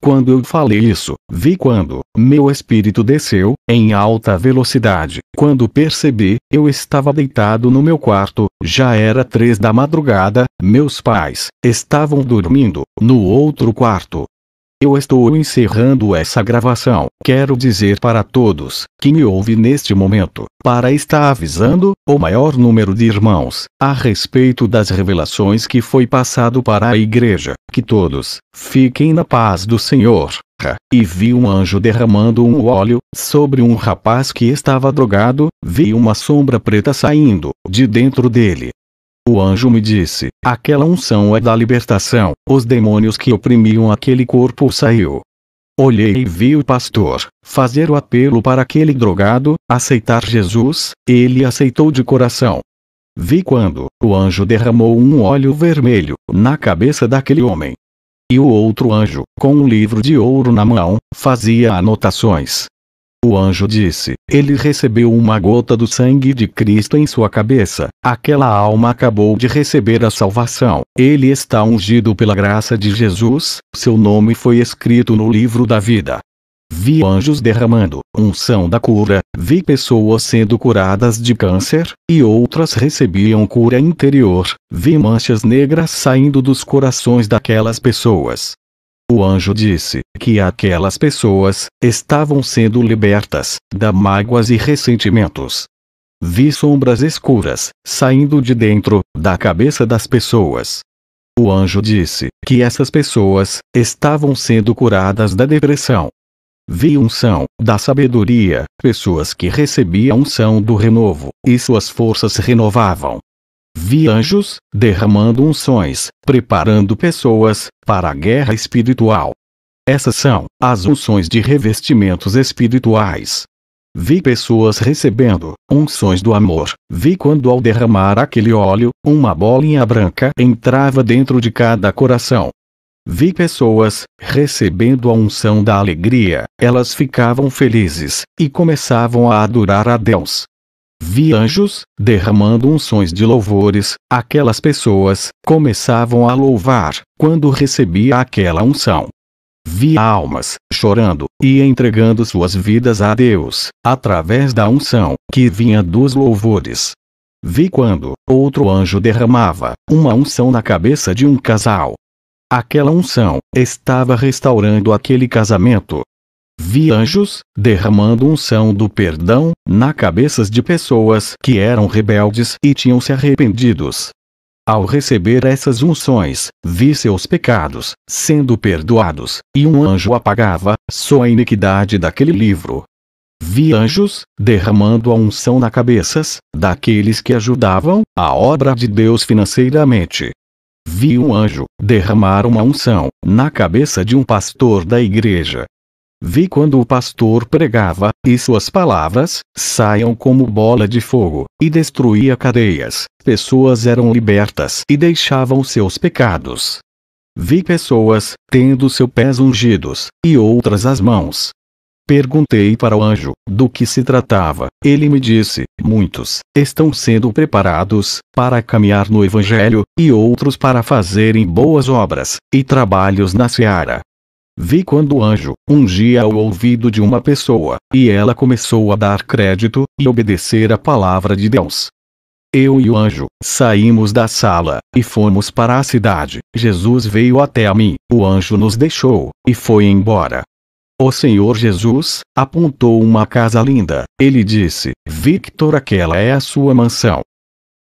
Speaker 1: Quando eu falei isso, vi quando meu espírito desceu, em alta velocidade. Quando percebi, eu estava deitado no meu quarto, já era 3 da madrugada, meus pais estavam dormindo, no outro quarto. Eu estou encerrando essa gravação. Quero dizer para todos que me ouvem neste momento, para estar avisando o maior número de irmãos a respeito das revelações que foi passado para a igreja, que todos fiquem na paz do Senhor. E vi um anjo derramando um óleo sobre um rapaz que estava drogado, vi uma sombra preta saindo de dentro dele. O anjo me disse, aquela unção é da libertação, os demônios que oprimiam aquele corpo saiu. Olhei e vi o pastor fazer o apelo para aquele drogado aceitar Jesus, ele aceitou de coração. Vi quando o anjo derramou um óleo vermelho na cabeça daquele homem. E o outro anjo, com um livro de ouro na mão, fazia anotações. O anjo disse, ele recebeu uma gota do sangue de Cristo em sua cabeça, aquela alma acabou de receber a salvação, ele está ungido pela graça de Jesus, seu nome foi escrito no livro da vida. Vi anjos derramando unção da cura, vi pessoas sendo curadas de câncer, e outras recebiam cura interior, vi manchas negras saindo dos corações daquelas pessoas. O anjo disse que aquelas pessoas estavam sendo libertas de mágoas e ressentimentos. Vi sombras escuras saindo de dentro da cabeça das pessoas. O anjo disse que essas pessoas estavam sendo curadas da depressão. Vi unção da sabedoria, pessoas que recebiam unção do renovo, e suas forças renovavam. Vi anjos derramando unções, preparando pessoas para a guerra espiritual. Essas são as unções de revestimentos espirituais. Vi pessoas recebendo unções do amor. Vi quando ao derramar aquele óleo, uma bolinha branca entrava dentro de cada coração. Vi pessoas recebendo a unção da alegria, elas ficavam felizes e começavam a adorar a Deus. Vi anjos derramando unções de louvores, aquelas pessoas começavam a louvar quando recebia aquela unção. Vi almas chorando e entregando suas vidas a Deus, através da unção que vinha dos louvores. Vi quando outro anjo derramava uma unção na cabeça de um casal. Aquela unção estava restaurando aquele casamento. Vi anjos derramando unção do perdão na cabeças de pessoas que eram rebeldes e tinham se arrependidos. Ao receber essas unções, vi seus pecados sendo perdoados, e um anjo apagava sua iniquidade daquele livro. Vi anjos derramando a unção na cabeças daqueles que ajudavam a obra de Deus financeiramente. Vi um anjo derramar uma unção na cabeça de um pastor da igreja. Vi quando o pastor pregava, e suas palavras saiam como bola de fogo, e destruía cadeias, pessoas eram libertas e deixavam seus pecados. Vi pessoas tendo seus pés ungidos, e outras as mãos. Perguntei para o anjo do que se tratava, ele me disse, muitos estão sendo preparados para caminhar no Evangelho, e outros para fazerem boas obras e trabalhos na seara. Vi quando o anjo ungia o ouvido de uma pessoa, e ela começou a dar crédito e obedecer a palavra de Deus. Eu e o anjo saímos da sala e fomos para a cidade. Jesus veio até a mim, o anjo nos deixou e foi embora. O Senhor Jesus apontou uma casa linda. Ele disse, Victor, aquela é a sua mansão.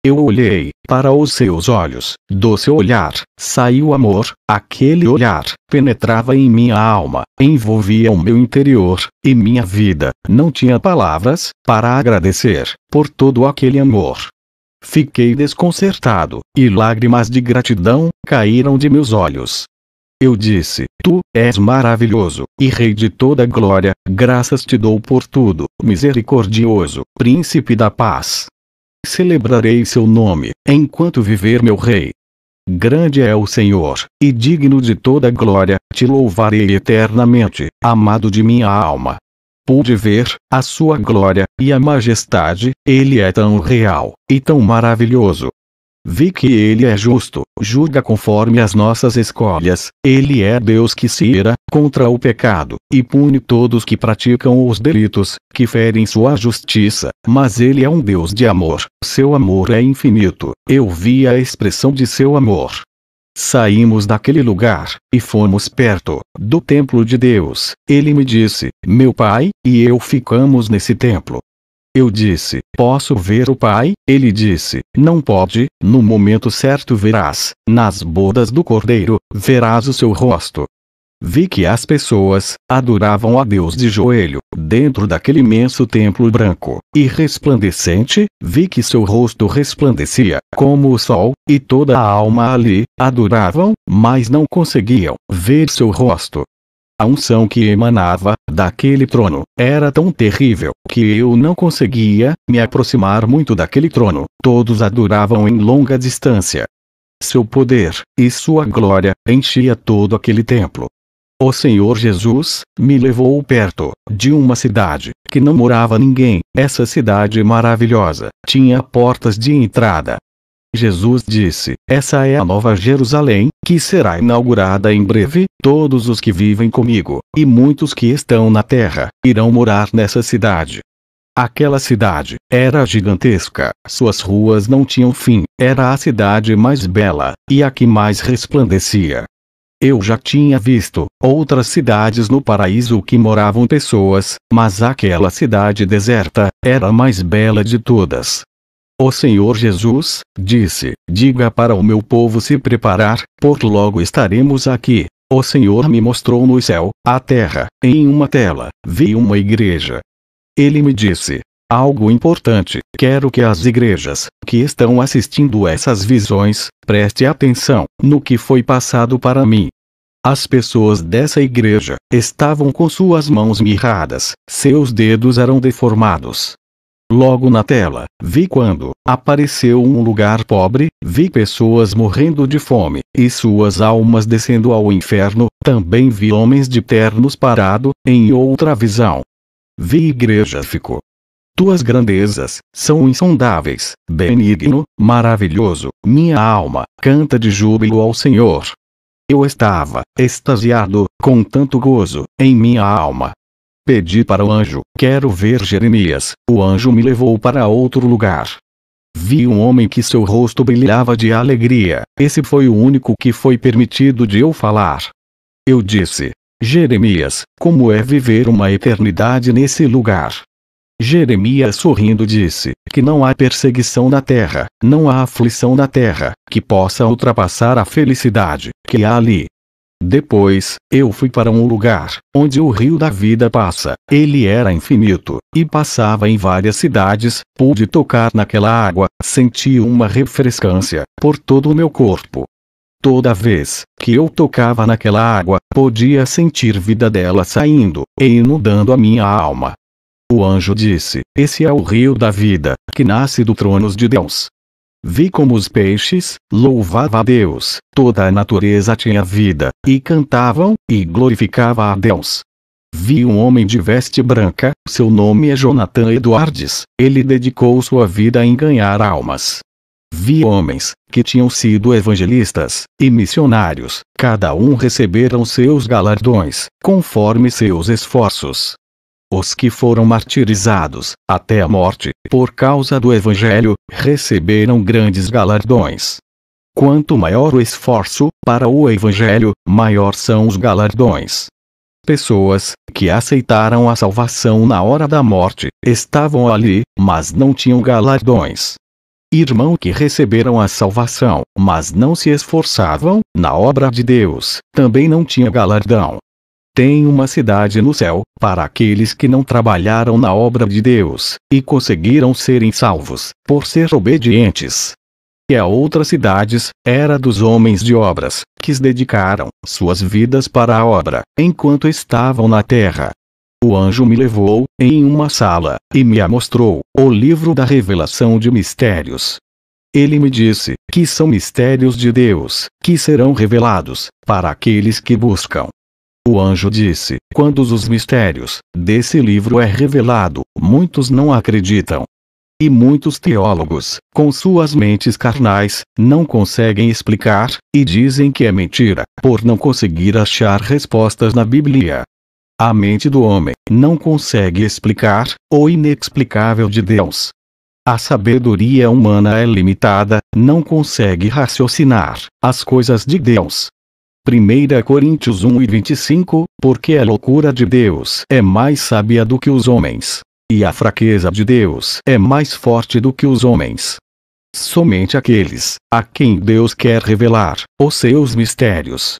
Speaker 1: Eu olhei para os seus olhos, do seu olhar saiu amor, aquele olhar penetrava em minha alma, envolvia o meu interior, e minha vida não tinha palavras para agradecer por todo aquele amor. Fiquei desconcertado, e lágrimas de gratidão caíram de meus olhos. Eu disse, tu és maravilhoso, e Rei de toda glória, graças te dou por tudo, misericordioso, Príncipe da paz. Celebrarei seu nome, enquanto viver meu Rei. Grande é o Senhor, e digno de toda glória, te louvarei eternamente, amado de minha alma. Pude ver a sua glória e a majestade, ele é tão real e tão maravilhoso. Vi que ele é justo, julga conforme as nossas escolhas, ele é Deus que se ira contra o pecado, e pune todos que praticam os delitos, que ferem sua justiça, mas ele é um Deus de amor, seu amor é infinito, eu vi a expressão de seu amor. Saímos daquele lugar, e fomos perto do templo de Deus. Ele me disse, meu pai, e eu ficamos nesse templo. Eu disse, posso ver o Pai? Ele disse, não pode, no momento certo verás, nas bodas do Cordeiro, verás o seu rosto. Vi que as pessoas adoravam a Deus de joelho, dentro daquele imenso templo branco e resplandecente, vi que seu rosto resplandecia, como o sol, e toda a alma ali adoravam, mas não conseguiam ver seu rosto. A unção que emanava daquele trono era tão terrível que eu não conseguia me aproximar muito daquele trono. Todos adoravam em longa distância. Seu poder e sua glória enchia todo aquele templo. O Senhor Jesus me levou perto de uma cidade que não morava ninguém. Essa cidade maravilhosa tinha portas de entrada. Jesus disse, essa é a nova Jerusalém, que será inaugurada em breve, todos os que vivem comigo, e muitos que estão na terra, irão morar nessa cidade. Aquela cidade era gigantesca, suas ruas não tinham fim, era a cidade mais bela, e a que mais resplandecia. Eu já tinha visto outras cidades no paraíso que moravam pessoas, mas aquela cidade deserta era a mais bela de todas. O Senhor Jesus disse, diga para o meu povo se preparar, por logo estaremos aqui. O Senhor me mostrou no céu, a terra, em uma tela, vi uma igreja. Ele me disse, algo importante, quero que as igrejas, que estão assistindo essas visões, preste atenção, no que foi passado para mim. As pessoas dessa igreja, estavam com suas mãos mirradas, seus dedos eram deformados. Logo na tela, vi quando apareceu um lugar pobre, vi pessoas morrendo de fome, e suas almas descendo ao inferno, também vi homens de ternos parado, em outra visão. Vi igreja ficou. Tuas grandezas são insondáveis, benigno, maravilhoso, minha alma canta de júbilo ao Senhor. Eu estava extasiado, com tanto gozo, em minha alma. Pedi para o anjo, quero ver Jeremias, o anjo me levou para outro lugar. Vi um homem que seu rosto brilhava de alegria, esse foi o único que foi permitido de eu falar. Eu disse, Jeremias, como é viver uma eternidade nesse lugar? Jeremias sorrindo disse, que não há perseguição na terra, não há aflição na terra, que possa ultrapassar a felicidade que há ali. Depois, eu fui para um lugar, onde o rio da vida passa, ele era infinito, e passava em várias cidades, pude tocar naquela água, senti uma refrescância, por todo o meu corpo. Toda vez que eu tocava naquela água, podia sentir vida dela saindo, e inundando a minha alma. O anjo disse, esse é o rio da vida, que nasce do trono de Deus. Vi como os peixes louvavam a Deus, toda a natureza tinha vida, e cantavam, e glorificava a Deus. Vi um homem de veste branca, seu nome é Jonathan Edwards, ele dedicou sua vida em ganhar almas. Vi homens, que tinham sido evangelistas, e missionários, cada um receberam seus galardões, conforme seus esforços. Os que foram martirizados, até a morte, por causa do Evangelho, receberam grandes galardões. Quanto maior o esforço para o Evangelho, maior são os galardões. Pessoas que aceitaram a salvação na hora da morte, estavam ali, mas não tinham galardões. Irmãos que receberam a salvação, mas não se esforçavam na obra de Deus, também não tinham galardão. Tem uma cidade no céu, para aqueles que não trabalharam na obra de Deus, e conseguiram serem salvos, por ser obedientes. E a outras cidades, era dos homens de obras, que se dedicaram suas vidas para a obra, enquanto estavam na terra. O anjo me levou, em uma sala, e me mostrou, o livro da revelação de mistérios. Ele me disse, que são mistérios de Deus, que serão revelados, para aqueles que buscam. O anjo disse, quando os mistérios desse livro é revelado, muitos não acreditam. E muitos teólogos, com suas mentes carnais, não conseguem explicar, e dizem que é mentira, por não conseguir achar respostas na Bíblia. A mente do homem não consegue explicar o inexplicável de Deus. A sabedoria humana é limitada, não consegue raciocinar as coisas de Deus. 1 Coríntios 1:25, porque a loucura de Deus é mais sábia do que os homens, e a fraqueza de Deus é mais forte do que os homens. Somente aqueles a quem Deus quer revelar os seus mistérios.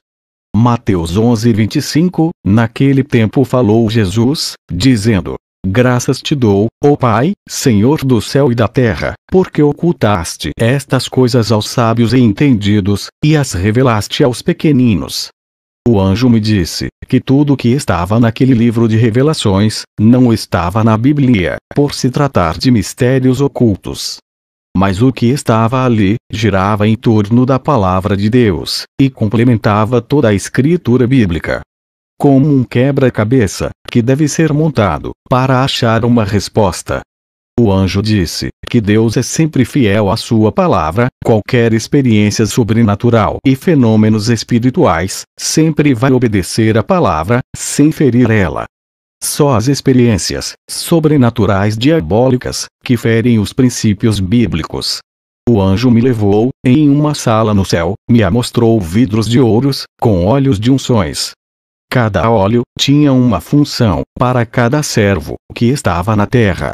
Speaker 1: Mateus 11:25, naquele tempo falou Jesus, dizendo: Graças te dou, ó Pai, Senhor do céu e da terra, porque ocultaste estas coisas aos sábios e entendidos, e as revelaste aos pequeninos. O anjo me disse que tudo o que estava naquele livro de revelações não estava na Bíblia, por se tratar de mistérios ocultos. Mas o que estava ali girava em torno da palavra de Deus e complementava toda a escritura bíblica. Como um quebra-cabeça que deve ser montado para achar uma resposta. O anjo disse que Deus é sempre fiel à sua palavra, qualquer experiência sobrenatural e fenômenos espirituais, sempre vai obedecer à palavra, sem ferir ela. Só as experiências sobrenaturais diabólicas, que ferem os princípios bíblicos. O anjo me levou, em uma sala no céu, me mostrou vidros de ouros, com óleos de unções. Cada óleo tinha uma função, para cada servo, que estava na terra.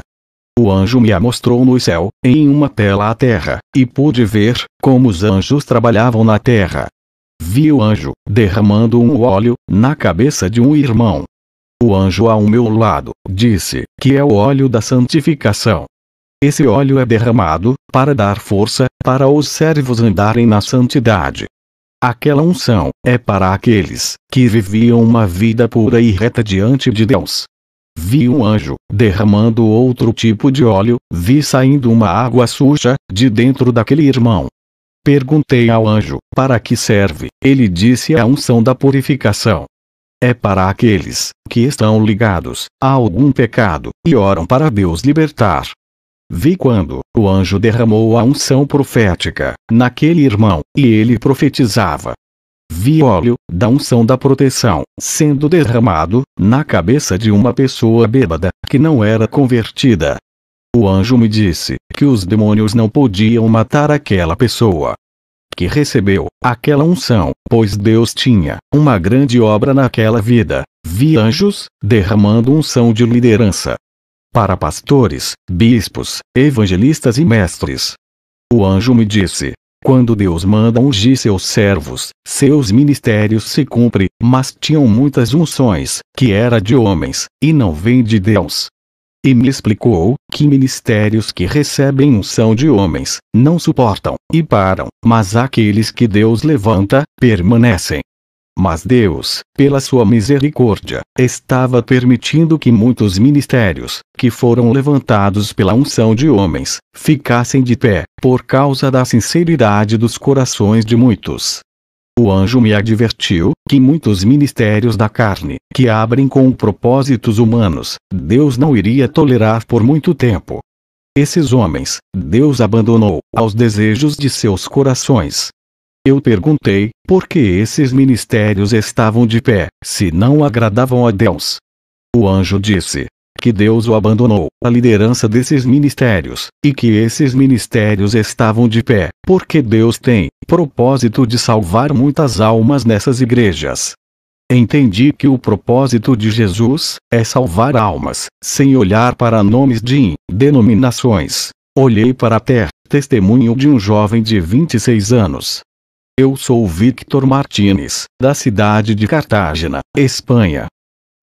Speaker 1: O anjo me mostrou no céu, em uma tela a terra, e pude ver como os anjos trabalhavam na terra. Vi o anjo derramando um óleo na cabeça de um irmão. O anjo ao meu lado disse que é o óleo da santificação. Esse óleo é derramado para dar força para os servos andarem na santidade. Aquela unção é para aqueles que viviam uma vida pura e reta diante de Deus. Vi um anjo derramando outro tipo de óleo, vi saindo uma água suja de dentro daquele irmão. Perguntei ao anjo, para que serve? Ele disse: a unção da purificação. É para aqueles que estão ligados a algum pecado e oram para Deus libertar. Vi quando o anjo derramou a unção profética naquele irmão, e ele profetizava. Vi óleo da unção da proteção sendo derramado na cabeça de uma pessoa bêbada que não era convertida. O anjo me disse que os demônios não podiam matar aquela pessoa que recebeu aquela unção, pois Deus tinha uma grande obra naquela vida. Vi anjos derramando unção de liderança para pastores, bispos, evangelistas e mestres. O anjo me disse: quando Deus manda ungir seus servos, seus ministérios se cumprem, mas tinham muitas unções que era de homens e não vem de Deus. E me explicou que ministérios que recebem unção de homens não suportam e param, mas aqueles que Deus levanta permanecem. Mas Deus, pela sua misericórdia, estava permitindo que muitos ministérios, que foram levantados pela unção de homens, ficassem de pé, por causa da sinceridade dos corações de muitos. O anjo me advertiu que muitos ministérios da carne, que abrem com propósitos humanos, Deus não iria tolerar por muito tempo. Esses homens, Deus abandonou aos desejos de seus corações. Eu perguntei por que esses ministérios estavam de pé, se não agradavam a Deus. O anjo disse que Deus o abandonou a liderança desses ministérios, e que esses ministérios estavam de pé, porque Deus tem propósito de salvar muitas almas nessas igrejas. Entendi que o propósito de Jesus é salvar almas, sem olhar para nomes de denominações. Olhei para a terra, testemunho de um jovem de 26 anos. Eu sou Victor Martínez, da cidade de Cartagena, Espanha.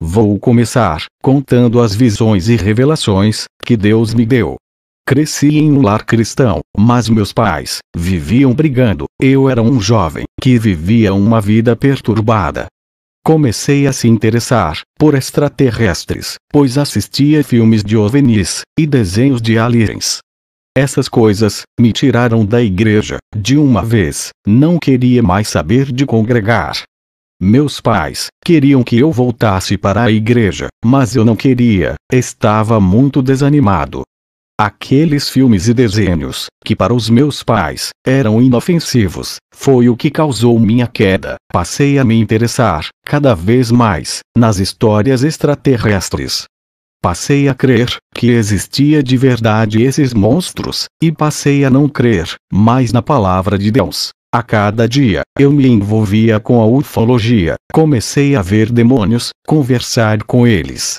Speaker 1: Vou começar contando as visões e revelações que Deus me deu. Cresci em um lar cristão, mas meus pais viviam brigando. Eu era um jovem que vivia uma vida perturbada. Comecei a se interessar por extraterrestres, pois assistia filmes de OVNIs e desenhos de aliens. Essas coisas me tiraram da igreja de uma vez. Não queria mais saber de congregar. Meus pais queriam que eu voltasse para a igreja, mas eu não queria, estava muito desanimado. Aqueles filmes e desenhos, que para os meus pais eram inofensivos, foi o que causou minha queda. Passei a me interessar, cada vez mais, nas histórias extraterrestres. Passei a crer que existia de verdade esses monstros, e passei a não crer mais na palavra de Deus. A cada dia, eu me envolvia com a ufologia, comecei a ver demônios, conversar com eles.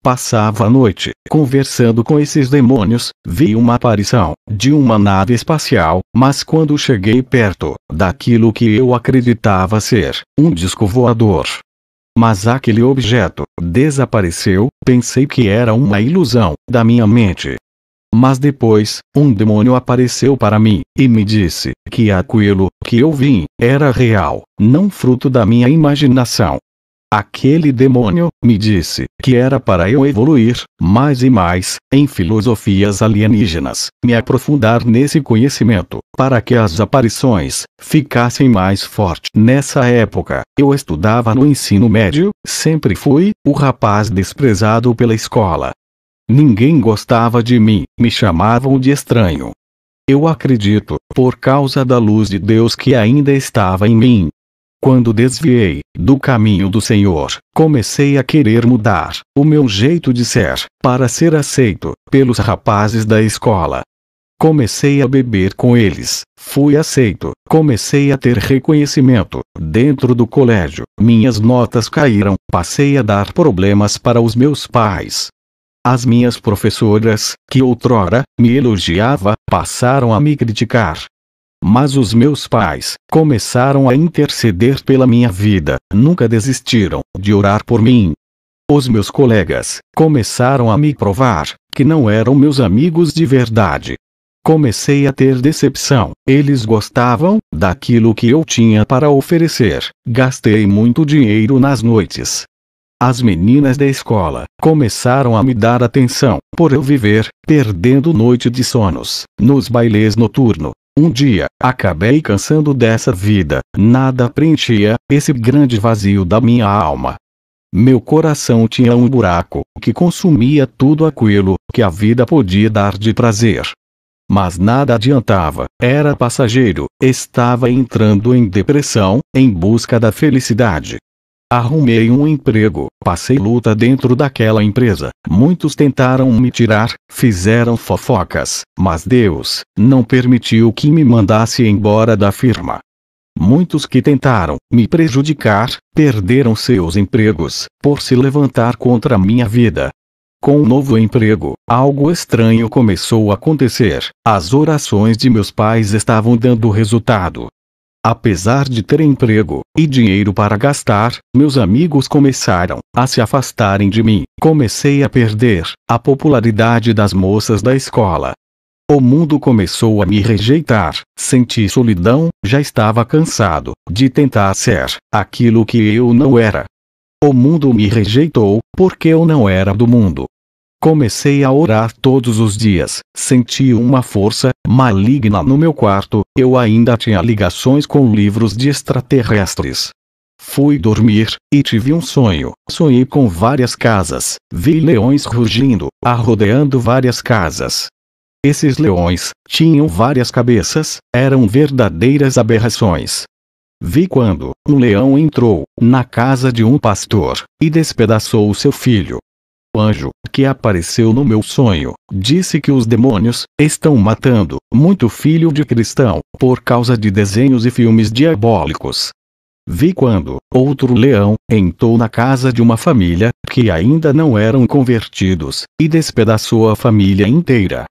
Speaker 1: Passava a noite, conversando com esses demônios, vi uma aparição, de uma nave espacial, mas quando cheguei perto, daquilo que eu acreditava ser, um disco voador. Mas aquele objeto, desapareceu, pensei que era uma ilusão, da minha mente. Mas depois, um demônio apareceu para mim, e me disse, que aquilo, que eu vi, era real, não fruto da minha imaginação. Aquele demônio, me disse, que era para eu evoluir, mais e mais, em filosofias alienígenas, me aprofundar nesse conhecimento, para que as aparições, ficassem mais fortes. Nessa época, eu estudava no ensino médio, sempre fui, o rapaz desprezado pela escola. Ninguém gostava de mim, me chamavam de estranho. Eu acredito, por causa da luz de Deus que ainda estava em mim. Quando desviei do caminho do Senhor, comecei a querer mudar o meu jeito de ser, para ser aceito pelos rapazes da escola. Comecei a beber com eles, fui aceito, comecei a ter reconhecimento dentro do colégio, minhas notas caíram, passei a dar problemas para os meus pais. As minhas professoras, que outrora me elogiava, passaram a me criticar. Mas os meus pais começaram a interceder pela minha vida, nunca desistiram de orar por mim. Os meus colegas começaram a me provar que não eram meus amigos de verdade. Comecei a ter decepção, eles gostavam daquilo que eu tinha para oferecer, gastei muito dinheiro nas noites. As meninas da escola começaram a me dar atenção, por eu viver, perdendo noite de sonos, nos bailes noturnos. Um dia, acabei cansando dessa vida, nada preenchia esse grande vazio da minha alma. Meu coração tinha um buraco, que consumia tudo aquilo que a vida podia dar de prazer. Mas nada adiantava, era passageiro, estava entrando em depressão, em busca da felicidade. Arrumei um emprego, passei luta dentro daquela empresa, muitos tentaram me tirar, fizeram fofocas, mas Deus não permitiu que me mandasse embora da firma. Muitos que tentaram me prejudicar, perderam seus empregos, por se levantar contra a minha vida. Com o novo emprego, algo estranho começou a acontecer, as orações de meus pais estavam dando resultado. Apesar de ter emprego e dinheiro para gastar, meus amigos começaram a se afastarem de mim. Comecei a perder a popularidade das moças da escola. O mundo começou a me rejeitar, senti solidão, já estava cansado de tentar ser aquilo que eu não era. O mundo me rejeitou, porque eu não era do mundo. Comecei a orar todos os dias, senti uma força maligna no meu quarto, eu ainda tinha ligações com livros de extraterrestres. Fui dormir, e tive um sonho, sonhei com várias casas, vi leões rugindo, rodeando várias casas. Esses leões tinham várias cabeças, eram verdadeiras aberrações. Vi quando um leão entrou na casa de um pastor, e despedaçou seu filho. O anjo, que apareceu no meu sonho, disse que os demônios estão matando muito filho de cristão, por causa de desenhos e filmes diabólicos. Vi quando outro leão entrou na casa de uma família, que ainda não eram convertidos, e despedaçou a família inteira.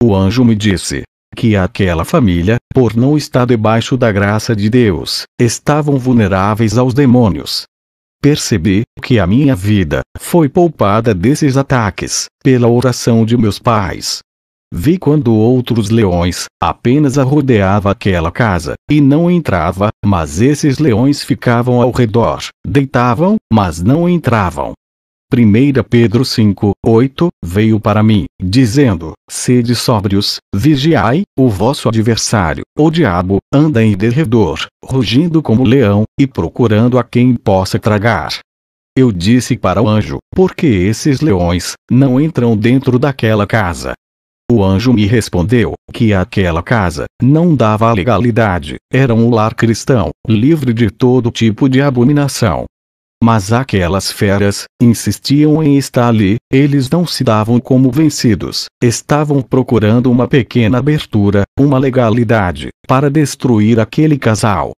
Speaker 1: O anjo me disse que aquela família, por não estar debaixo da graça de Deus, estavam vulneráveis aos demônios. Percebi que a minha vida foi poupada desses ataques, pela oração de meus pais. Vi quando outros leões apenas rodeavam aquela casa, e não entrava, mas esses leões ficavam ao redor, deitavam, mas não entravam. 1 Pedro 5:8 veio para mim, dizendo: sede sóbrios, vigiai, o vosso adversário, o diabo, anda em derredor, rugindo como leão, e procurando a quem possa tragar. Eu disse para o anjo: por que esses leões não entram dentro daquela casa? O anjo me respondeu que aquela casa não dava legalidade, era um lar cristão, livre de todo tipo de abominação. Mas aquelas feras insistiam em estar ali, eles não se davam como vencidos, estavam procurando uma pequena abertura, uma legalidade, para destruir aquele casal.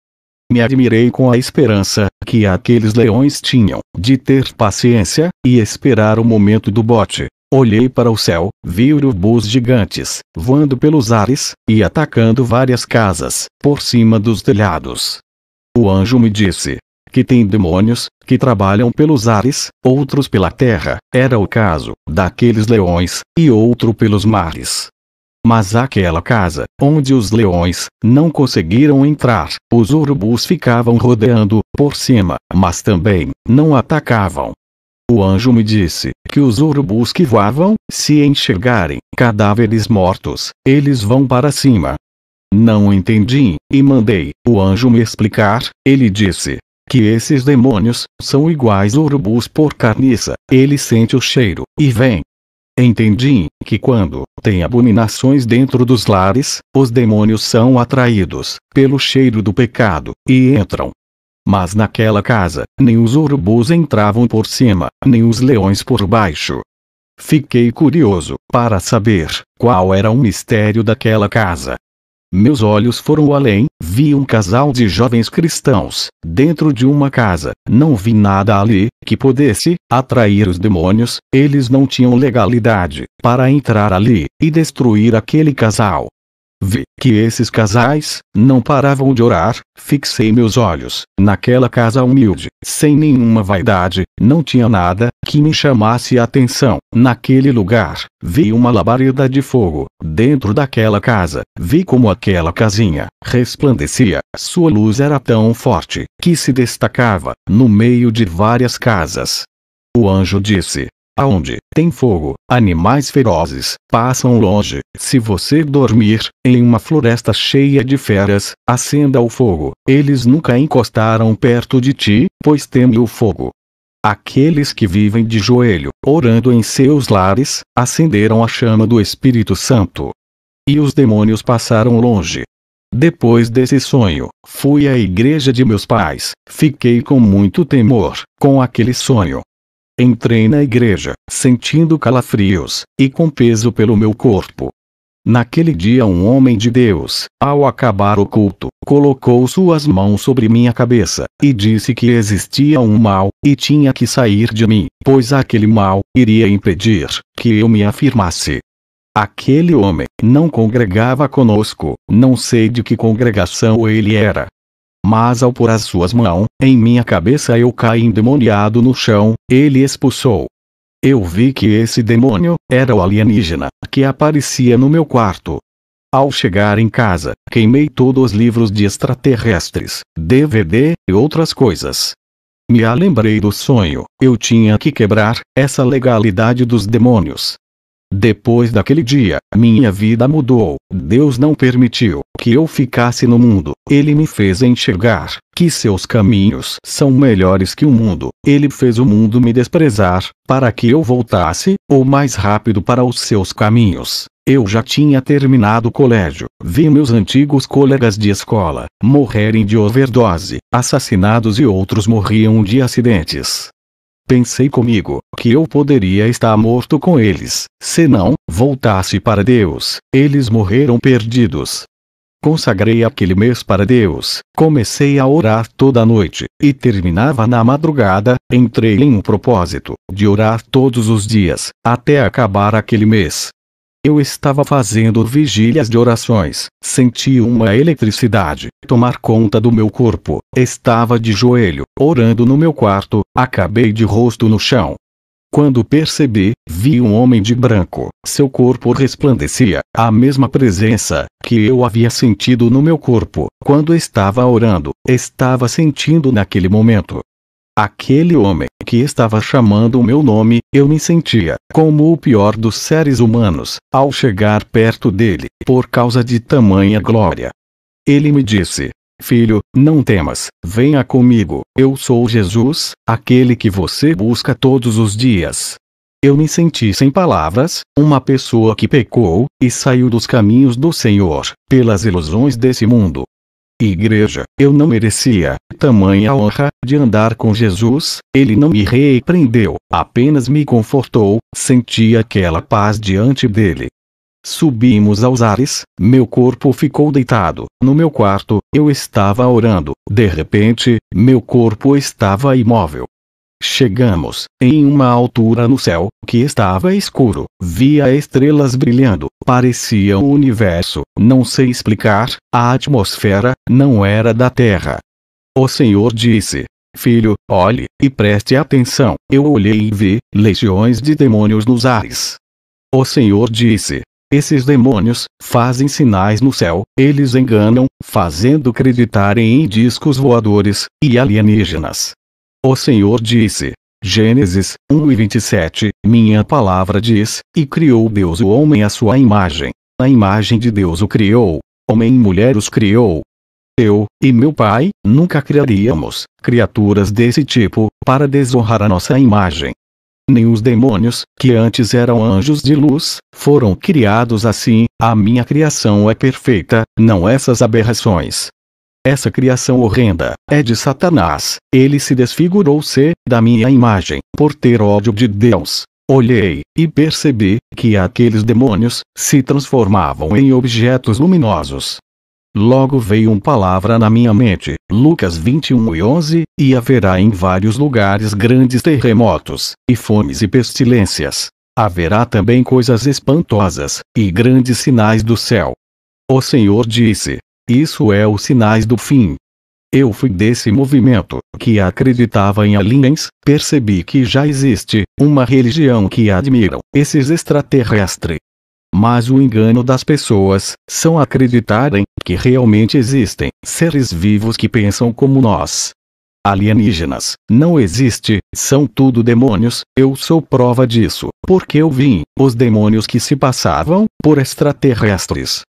Speaker 1: Me admirei com a esperança que aqueles leões tinham de ter paciência e esperar o momento do bote. Olhei para o céu, vi urubus gigantes, voando pelos ares, e atacando várias casas, por cima dos telhados. O anjo me disse que tem demônios, que trabalham pelos ares, outros pela terra, era o caso daqueles leões, e outro pelos mares. Mas aquela casa, onde os leões não conseguiram entrar, os urubus ficavam rodeando por cima, mas também não atacavam. O anjo me disse que os urubus que voavam, se enxergarem cadáveres mortos, eles vão para cima. Não entendi, e mandei o anjo me explicar. Ele disse que esses demônios são iguais urubus por carniça, ele sente o cheiro, e vem. Entendi que quando tem abominações dentro dos lares, os demônios são atraídos pelo cheiro do pecado, e entram. Mas naquela casa, nem os urubus entravam por cima, nem os leões por baixo. Fiquei curioso para saber qual era o mistério daquela casa. Meus olhos foram além, vi um casal de jovens cristãos, dentro de uma casa, não vi nada ali, que pudesse atrair os demônios, eles não tinham legalidade, para entrar ali, e destruir aquele casal. Vi que esses casais não paravam de orar, fixei meus olhos naquela casa humilde, sem nenhuma vaidade, não tinha nada que me chamasse a atenção. Naquele lugar, vi uma labareda de fogo dentro daquela casa, vi como aquela casinha resplandecia, sua luz era tão forte que se destacava no meio de várias casas. O anjo disse: aonde tem fogo, animais ferozes passam longe. Se você dormir em uma floresta cheia de feras, acenda o fogo. Eles nunca encostaram perto de ti, pois temem o fogo. Aqueles que vivem de joelho, orando em seus lares, acenderam a chama do Espírito Santo. E os demônios passaram longe. Depois desse sonho, fui à igreja de meus pais. Fiquei com muito temor com aquele sonho. Entrei na igreja, sentindo calafrios, e com peso pelo meu corpo. Naquele dia um homem de Deus, ao acabar o culto, colocou suas mãos sobre minha cabeça, e disse que existia um mal, e tinha que sair de mim, pois aquele mal iria impedir que eu me afirmasse. Aquele homem não congregava conosco, não sei de que congregação ele era. Mas ao pôr as suas mãos em minha cabeça eu caí endemoniado no chão, ele expulsou. Eu vi que esse demônio era o alienígena que aparecia no meu quarto. Ao chegar em casa, queimei todos os livros de extraterrestres, DVD e outras coisas. Me lembrei do sonho, eu tinha que quebrar essa legalidade dos demônios. Depois daquele dia, minha vida mudou. Deus não permitiu que eu ficasse no mundo. Ele me fez enxergar que seus caminhos são melhores que o mundo. Ele fez o mundo me desprezar, para que eu voltasse o mais rápido para os seus caminhos. Eu já tinha terminado o colégio. Vi meus antigos colegas de escola morrerem de overdose, assassinados, e outros morriam de acidentes. Pensei comigo que eu poderia estar morto com eles, se não voltasse para Deus. Eles morreram perdidos. Consagrei aquele mês para Deus, comecei a orar toda noite, e terminava na madrugada. Entrei em um propósito de orar todos os dias, até acabar aquele mês. Eu estava fazendo vigílias de orações, senti uma eletricidade tomar conta do meu corpo, estava de joelho, orando no meu quarto, acabei de rosto no chão. Quando percebi, vi um homem de branco, seu corpo resplandecia, a mesma presença que eu havia sentido no meu corpo, quando estava orando, estava sentindo naquele momento. Aquele homem que estava chamando o meu nome, eu me sentia como o pior dos seres humanos, ao chegar perto dele, por causa de tamanha glória. Ele me disse: filho, não temas, venha comigo, eu sou Jesus, aquele que você busca todos os dias. Eu me senti sem palavras, uma pessoa que pecou, e saiu dos caminhos do Senhor, pelas ilusões desse mundo. Igreja, eu não merecia tamanha honra de andar com Jesus. Ele não me repreendeu, apenas me confortou, senti aquela paz diante dele. Subimos aos ares, meu corpo ficou deitado. No meu quarto, eu estava orando. De repente, meu corpo estava imóvel. Chegamos, em uma altura no céu, que estava escuro. Via estrelas brilhando, parecia um universo, não sei explicar, a atmosfera não era da Terra. O Senhor disse: Filho, olhe, e preste atenção. Eu olhei e vi legiões de demônios nos ares. O Senhor disse: esses demônios fazem sinais no céu, eles enganam, fazendo acreditarem em discos voadores e alienígenas. O Senhor disse, Gênesis 1:27, minha palavra diz, e criou Deus o homem à sua imagem. A imagem de Deus o criou, homem e mulher os criou. Eu, e meu pai, nunca criaríamos criaturas desse tipo, para desonrar a nossa imagem. Nem os demônios, que antes eram anjos de luz, foram criados assim. A minha criação é perfeita, não essas aberrações. Essa criação horrenda é de Satanás. Ele se desfigurou-se da minha imagem, por ter ódio de Deus. Olhei, e percebi, que aqueles demônios se transformavam em objetos luminosos. Logo veio uma palavra na minha mente, Lucas 21:11, e haverá em vários lugares grandes terremotos, e fomes e pestilências. Haverá também coisas espantosas, e grandes sinais do céu. O Senhor disse, isso é os sinais do fim. Eu fui desse movimento, que acreditava em aliens, percebi que já existe uma religião que admiram esses extraterrestres. Mas o engano das pessoas são acreditarem que realmente existem seres vivos que pensam como nós. Alienígenas não existe, são tudo demônios. Eu sou prova disso, porque eu vi os demônios que se passavam por extraterrestres.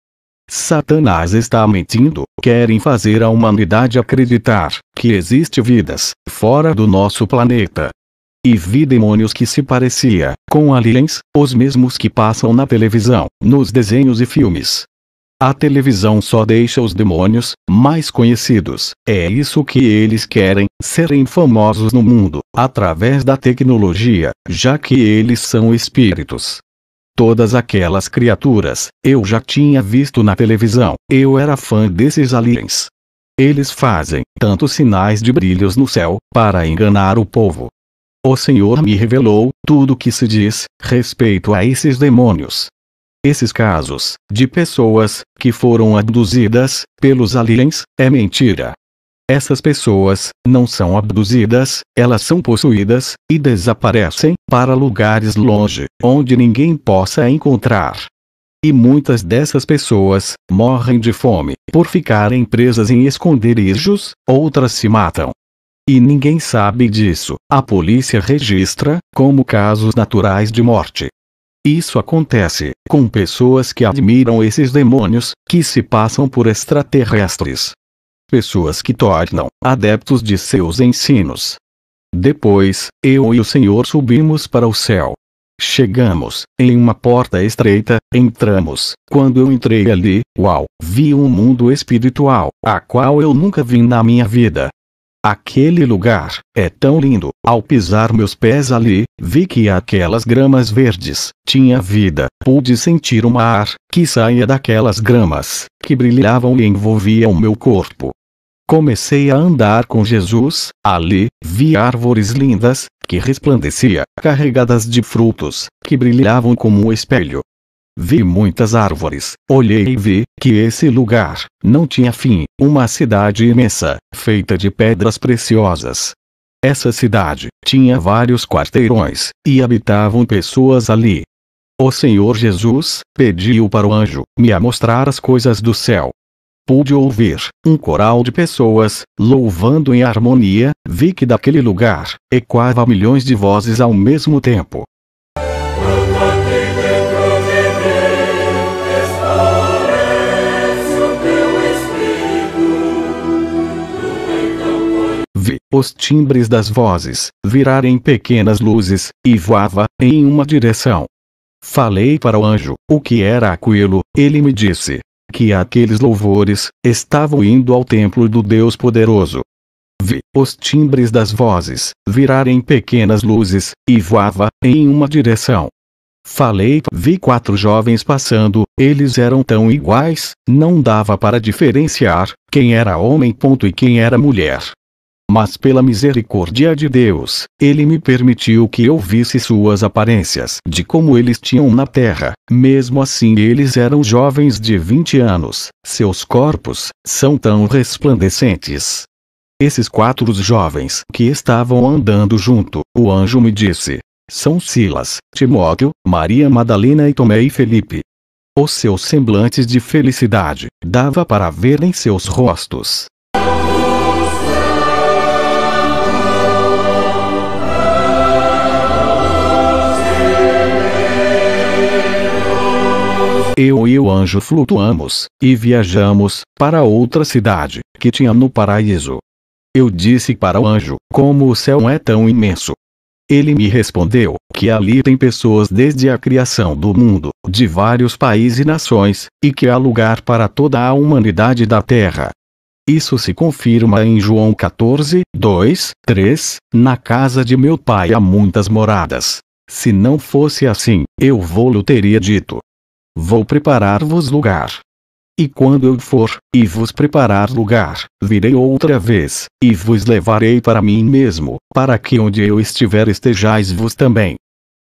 Speaker 1: Satanás está mentindo, querem fazer a humanidade acreditar que existe vidas fora do nosso planeta. E vi demônios que se parecia com aliens, os mesmos que passam na televisão, nos desenhos e filmes. A televisão só deixa os demônios mais conhecidos. É isso que eles querem, serem famosos no mundo, através da tecnologia, já que eles são espíritos. Todas aquelas criaturas, eu já tinha visto na televisão. Eu era fã desses aliens. Eles fazem tantos sinais de brilhos no céu, para enganar o povo. O Senhor me revelou tudo o que se diz respeito a esses demônios. Esses casos de pessoas que foram abduzidas pelos aliens é mentira. Essas pessoas não são abduzidas, elas são possuídas e desaparecem para lugares longe, onde ninguém possa encontrar. E muitas dessas pessoas morrem de fome por ficarem presas em esconderijos, outras se matam. E ninguém sabe disso. A polícia registra como casos naturais de morte. Isso acontece com pessoas que admiram esses demônios, que se passam por extraterrestres. Pessoas que tornam adeptos de seus ensinos. Depois, eu e o Senhor subimos para o céu. Chegamos em uma porta estreita, entramos. Quando eu entrei ali, vi um mundo espiritual, a qual eu nunca vi na minha vida. Aquele lugar é tão lindo. Ao pisar meus pés ali, vi que aquelas gramas verdes tinha vida. Pude sentir um ar que saía daquelas gramas, que brilhavam e envolviam o meu corpo. Comecei a andar com Jesus. Ali, vi árvores lindas, que resplandeciam, carregadas de frutos, que brilhavam como um espelho. Vi muitas árvores, olhei e vi que esse lugar não tinha fim, uma cidade imensa, feita de pedras preciosas. Essa cidade tinha vários quarteirões, e habitavam pessoas ali. O Senhor Jesus pediu para o anjo me mostrar as coisas do céu. Pude ouvir um coral de pessoas louvando em harmonia, vi que daquele lugar ecoava milhões de vozes ao mesmo tempo. Vi os timbres das vozes virarem pequenas luzes, e voava em uma direção. Falei para o anjo o que era aquilo. Ele me disse que aqueles louvores estavam indo ao templo do Deus poderoso. Vi os timbres das vozes virarem pequenas luzes, e voava em uma direção. Vi 4 jovens passando, eles eram tão iguais, não dava para diferenciar quem era homem e quem era mulher. Mas pela misericórdia de Deus, Ele me permitiu que eu visse suas aparências de como eles tinham na terra. Mesmo assim eles eram jovens de 20 anos, seus corpos são tão resplandecentes. Esses 4 jovens que estavam andando junto, o anjo me disse: são Silas, Timóteo, Maria Madalena e Tomé e Felipe. Os seus semblantes de felicidade dava para ver em seus rostos. Eu e o anjo flutuamos, e viajamos para outra cidade, que tinha no paraíso. Eu disse para o anjo, como o céu é tão imenso. Ele me respondeu que ali tem pessoas desde a criação do mundo, de vários países e nações, e que há lugar para toda a humanidade da terra. Isso se confirma em João 14, 2, 3, na casa de meu pai há muitas moradas. Se não fosse assim, eu vou-lhe teria dito: vou preparar-vos lugar. E quando eu for, e vos preparar lugar, virei outra vez, e vos levarei para mim mesmo, para que onde eu estiver estejais vos também.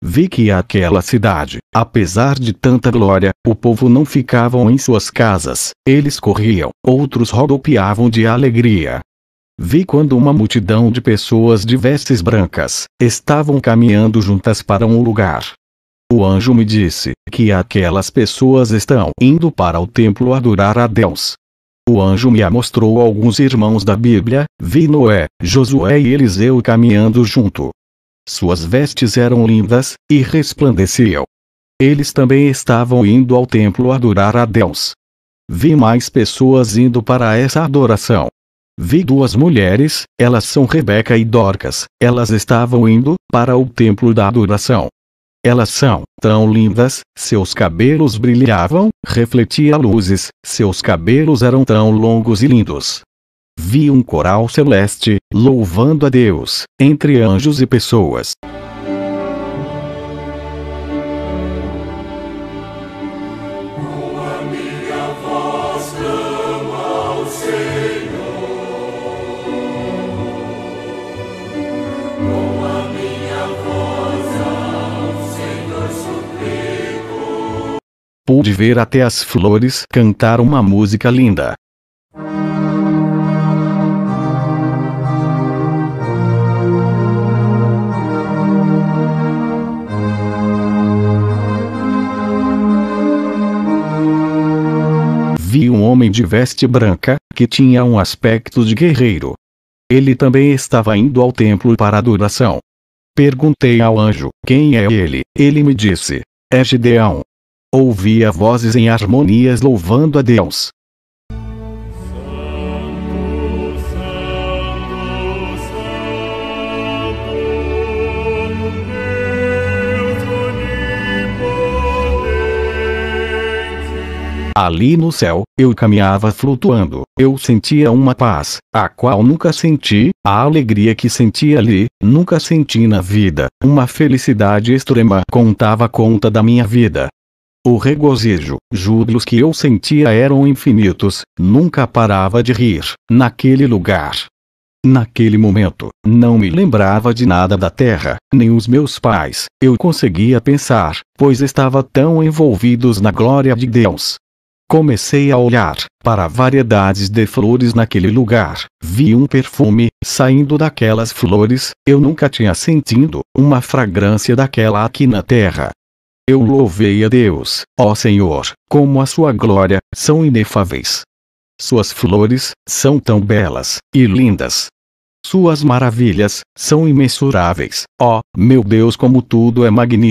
Speaker 1: Vi que aquela cidade, apesar de tanta glória, o povo não ficavam em suas casas, eles corriam, outros rodopiavam de alegria. Vi quando uma multidão de pessoas de vestes brancas estavam caminhando juntas para um lugar. O anjo me disse que aquelas pessoas estão indo para o templo adorar a Deus. O anjo me mostrou alguns irmãos da Bíblia, vi Noé, Josué e Eliseu caminhando junto. Suas vestes eram lindas, e resplandeciam. Eles também estavam indo ao templo adorar a Deus. Vi mais pessoas indo para essa adoração. Vi 2 mulheres, elas são Rebeca e Dorcas, elas estavam indo para o templo da adoração. Elas são tão lindas, seus cabelos brilhavam, refletia luzes, seus cabelos eram tão longos e lindos. Vi um coral celeste, louvando a Deus, entre anjos e pessoas. Pude ver até as flores cantar uma música linda. Vi um homem de veste branca, que tinha um aspecto de guerreiro. Ele também estava indo ao templo para adoração. Perguntei ao anjo, quem é ele? Ele me disse: é Gideão. Ouvia vozes em harmonias louvando a Deus. Ali no céu, eu caminhava flutuando, eu sentia uma paz, a qual nunca senti, a alegria que sentia ali, nunca senti na vida, uma felicidade extrema contava conta da minha vida. O regozijo, júbilos que eu sentia eram infinitos, nunca parava de rir, naquele lugar. Naquele momento, não me lembrava de nada da terra, nem os meus pais, eu conseguia pensar, pois estava tão envolvidos na glória de Deus. Comecei a olhar para variedades de flores naquele lugar, vi um perfume saindo daquelas flores, eu nunca tinha sentido uma fragrância daquela aqui na terra. Eu louvei a Deus, ó Senhor, como a sua glória são inefáveis. Suas flores são tão belas e lindas. Suas maravilhas são imensuráveis, ó meu Deus, como tudo é magnífico.